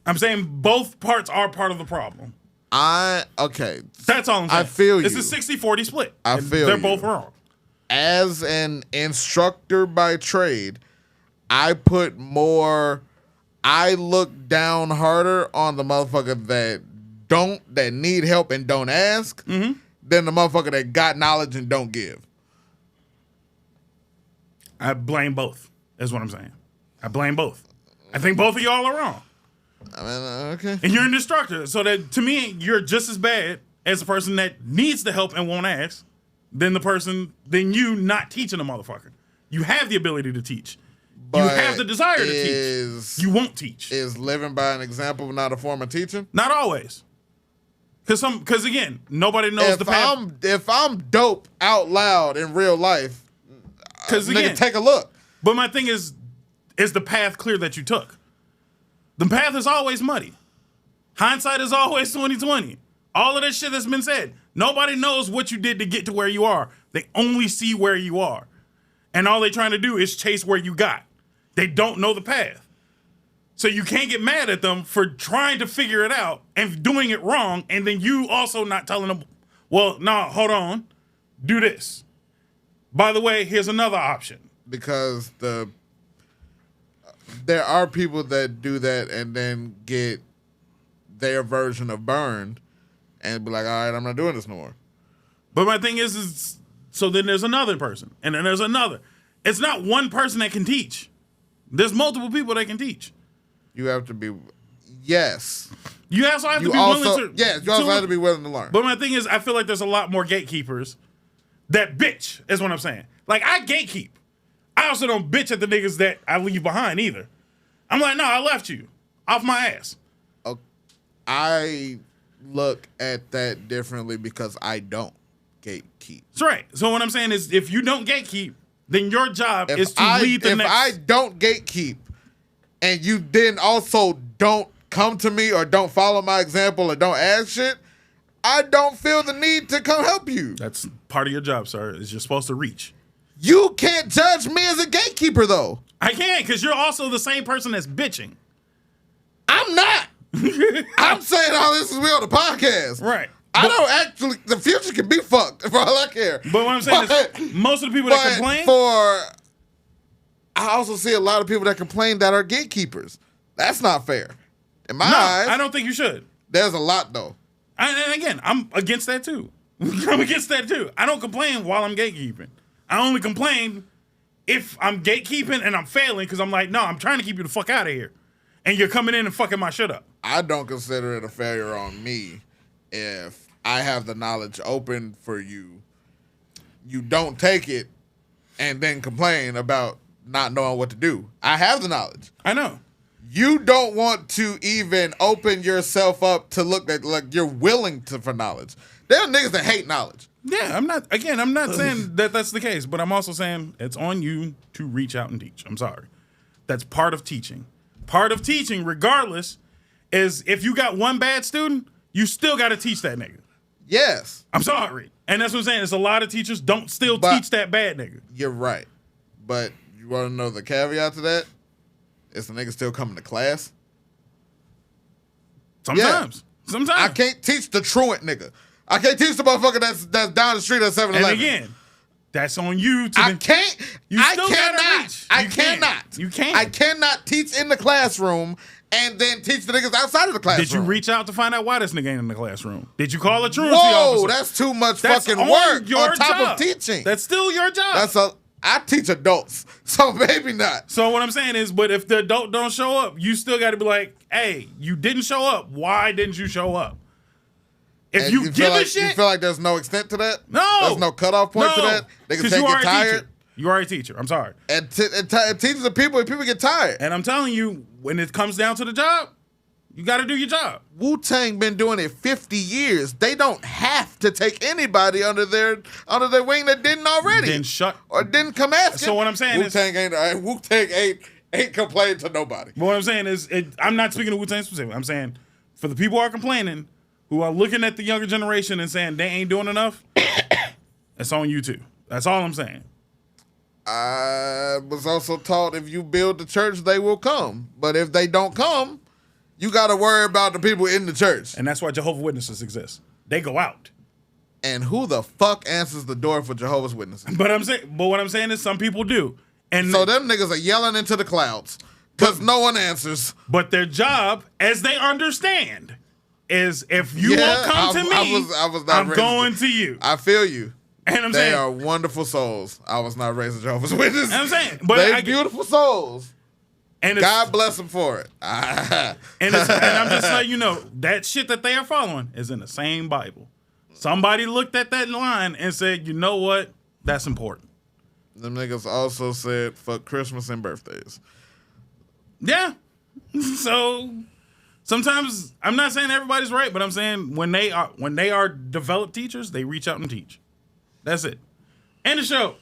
S1: I'm saying both parts are part of the problem.
S3: Okay.
S1: That's all I'm saying.
S3: I feel you.
S1: It's a 60-40 split.
S3: I feel
S1: they're
S3: you.
S1: both wrong.
S3: As an instructor by trade, I look down harder on the motherfucker that need help and don't ask than the motherfucker that got knowledge and don't give.
S1: I blame both. That's what I'm saying. I blame both. I think both of y'all are wrong.
S3: I mean, okay.
S1: And you're an instructor, so that to me, you're just as bad as the person that needs the help and won't ask than you not teaching a motherfucker. You have the ability to teach.
S3: But
S1: you have the desire to teach. You won't teach.
S3: Is living by an example not a form of teaching?
S1: Not always. Because again, nobody knows the path.
S3: If I'm dope out loud in real life, nigga, take a look.
S1: But my thing is the path clear that you took? The path is always muddy. Hindsight is always 20/20. All of that shit that's been said. Nobody knows what you did to get to where you are. They only see where you are. And all they're trying to do is chase where you got. They don't know the path. So you can't get mad at them for trying to figure it out and doing it wrong, and then you also not telling them, well, no, hold on, do this. By the way, here's another option.
S3: Because there are people that do that and then get their version of burned and be like, all right, I'm not doing this no more.
S1: But my thing is so then there's another person, and then there's another. It's not one person that can teach. There's multiple people that can teach.
S3: You have to be, yes.
S1: You also have to be willing to.
S3: Yes, you also have to be willing to learn.
S1: But my thing is, I feel like there's a lot more gatekeepers that bitch, is what I'm saying. Like, I gatekeep. I also don't bitch at the niggas that I leave behind either. I'm like, no, I left you. Off my ass.
S3: I look at that differently because I don't gatekeep.
S1: That's right. So what I'm saying is, if you don't gatekeep, then your job is to lead the next.
S3: If I don't gatekeep, and you then also don't come to me or don't follow my example or don't ask shit, I don't feel the need to come help you.
S1: That's part of your job, sir, is you're supposed to reach.
S3: You can't judge me as a gatekeeper, though.
S1: I can't, because you're also the same person that's bitching.
S3: I'm not. I'm saying all this is we on the podcast.
S1: Right.
S3: I don't actually, the future can be fucked for all I care.
S1: But what I'm saying is, most of the people that complain.
S3: I also see a lot of people that complain that are gatekeepers. That's not fair. In my eyes.
S1: I don't think you should.
S3: There's a lot, though.
S1: And again, I'm against that, too. I'm against that, too. I don't complain while I'm gatekeeping. I only complain if I'm gatekeeping and I'm failing because I'm like, no, I'm trying to keep you the fuck out of here. And you're coming in and fucking my shit up.
S3: I don't consider it a failure on me if I have the knowledge open for you. You don't take it and then complain about not knowing what to do. I have the knowledge.
S1: I know.
S3: You don't want to even open yourself up to look like you're willing for knowledge. There are niggas that hate knowledge.
S1: Yeah, I'm not saying that that's the case, but I'm also saying it's on you to reach out and teach. I'm sorry. That's part of teaching. Part of teaching, regardless, is if you got one bad student, you still got to teach that nigga.
S3: Yes.
S1: I'm sorry. And that's what I'm saying. There's a lot of teachers don't still teach that bad nigga.
S3: You're right. But you want to know the caveat to that? Is the nigga still coming to class?
S1: Sometimes.
S3: Yeah.
S1: Sometimes.
S3: I can't teach the truant nigga. I can't teach the motherfucker that's down the street at 7-11.
S1: And again, that's on you.
S3: I can't.
S1: You still gotta reach.
S3: I cannot.
S1: You can't.
S3: I cannot teach in the classroom and then teach the niggas outside of the classroom.
S1: Did you reach out to find out why this nigga ain't in the classroom? Did you call a truancy
S3: officer?
S1: officer?
S3: That's too much fucking work on top of teaching.
S1: That's still your job.
S3: I teach adults, so maybe not.
S1: So what I'm saying is, but if the adult don't show up, you still got to be like, hey, you didn't show up. Why didn't you show up? If you give a shit.
S3: You feel like there's no extent to that?
S1: No.
S3: There's no cutoff point to that? Niggas can't get tired?
S1: You are a teacher. I'm sorry.
S3: And teachers are people, and people get tired.
S1: And I'm telling you, when it comes down to the job, you got to do your job.
S3: Wu-Tang been doing it 50 years. They don't have to take anybody under their wing that didn't already. Didn't come asking.
S1: So what I'm saying
S3: Wu-Tang ain't complaining to nobody.
S1: But what I'm saying is, I'm not speaking of Wu-Tang specifically. I'm saying for the people who are complaining, who are looking at the younger generation and saying they ain't doing enough, it's on you too. That's all I'm saying.
S3: I was also taught if you build the church, they will come. But if they don't come, you got to worry about the people in the church.
S1: And that's why Jehovah's Witnesses exist. They go out.
S3: And who the fuck answers the door for Jehovah's Witnesses?
S1: But what I'm saying is some people do. And
S3: so them niggas are yelling into the clouds because no one answers.
S1: But their job, as they understand, is if you won't come to me, I'm going to you.
S3: I feel you.
S1: And I'm
S3: they
S1: saying,
S3: are wonderful souls. I was not raised a Jehovah's Witness.
S1: I'm saying, but
S3: they're beautiful souls.
S1: And
S3: God bless them for it.
S1: and I'm just letting you know, that shit that they are following is in the same Bible. Somebody looked at that line and said, you know what? That's important.
S3: Them niggas also said fuck Christmas and birthdays.
S1: Yeah. So sometimes I'm not saying everybody's right, but I'm saying when they are developed teachers, they reach out and teach. That's it. End the show.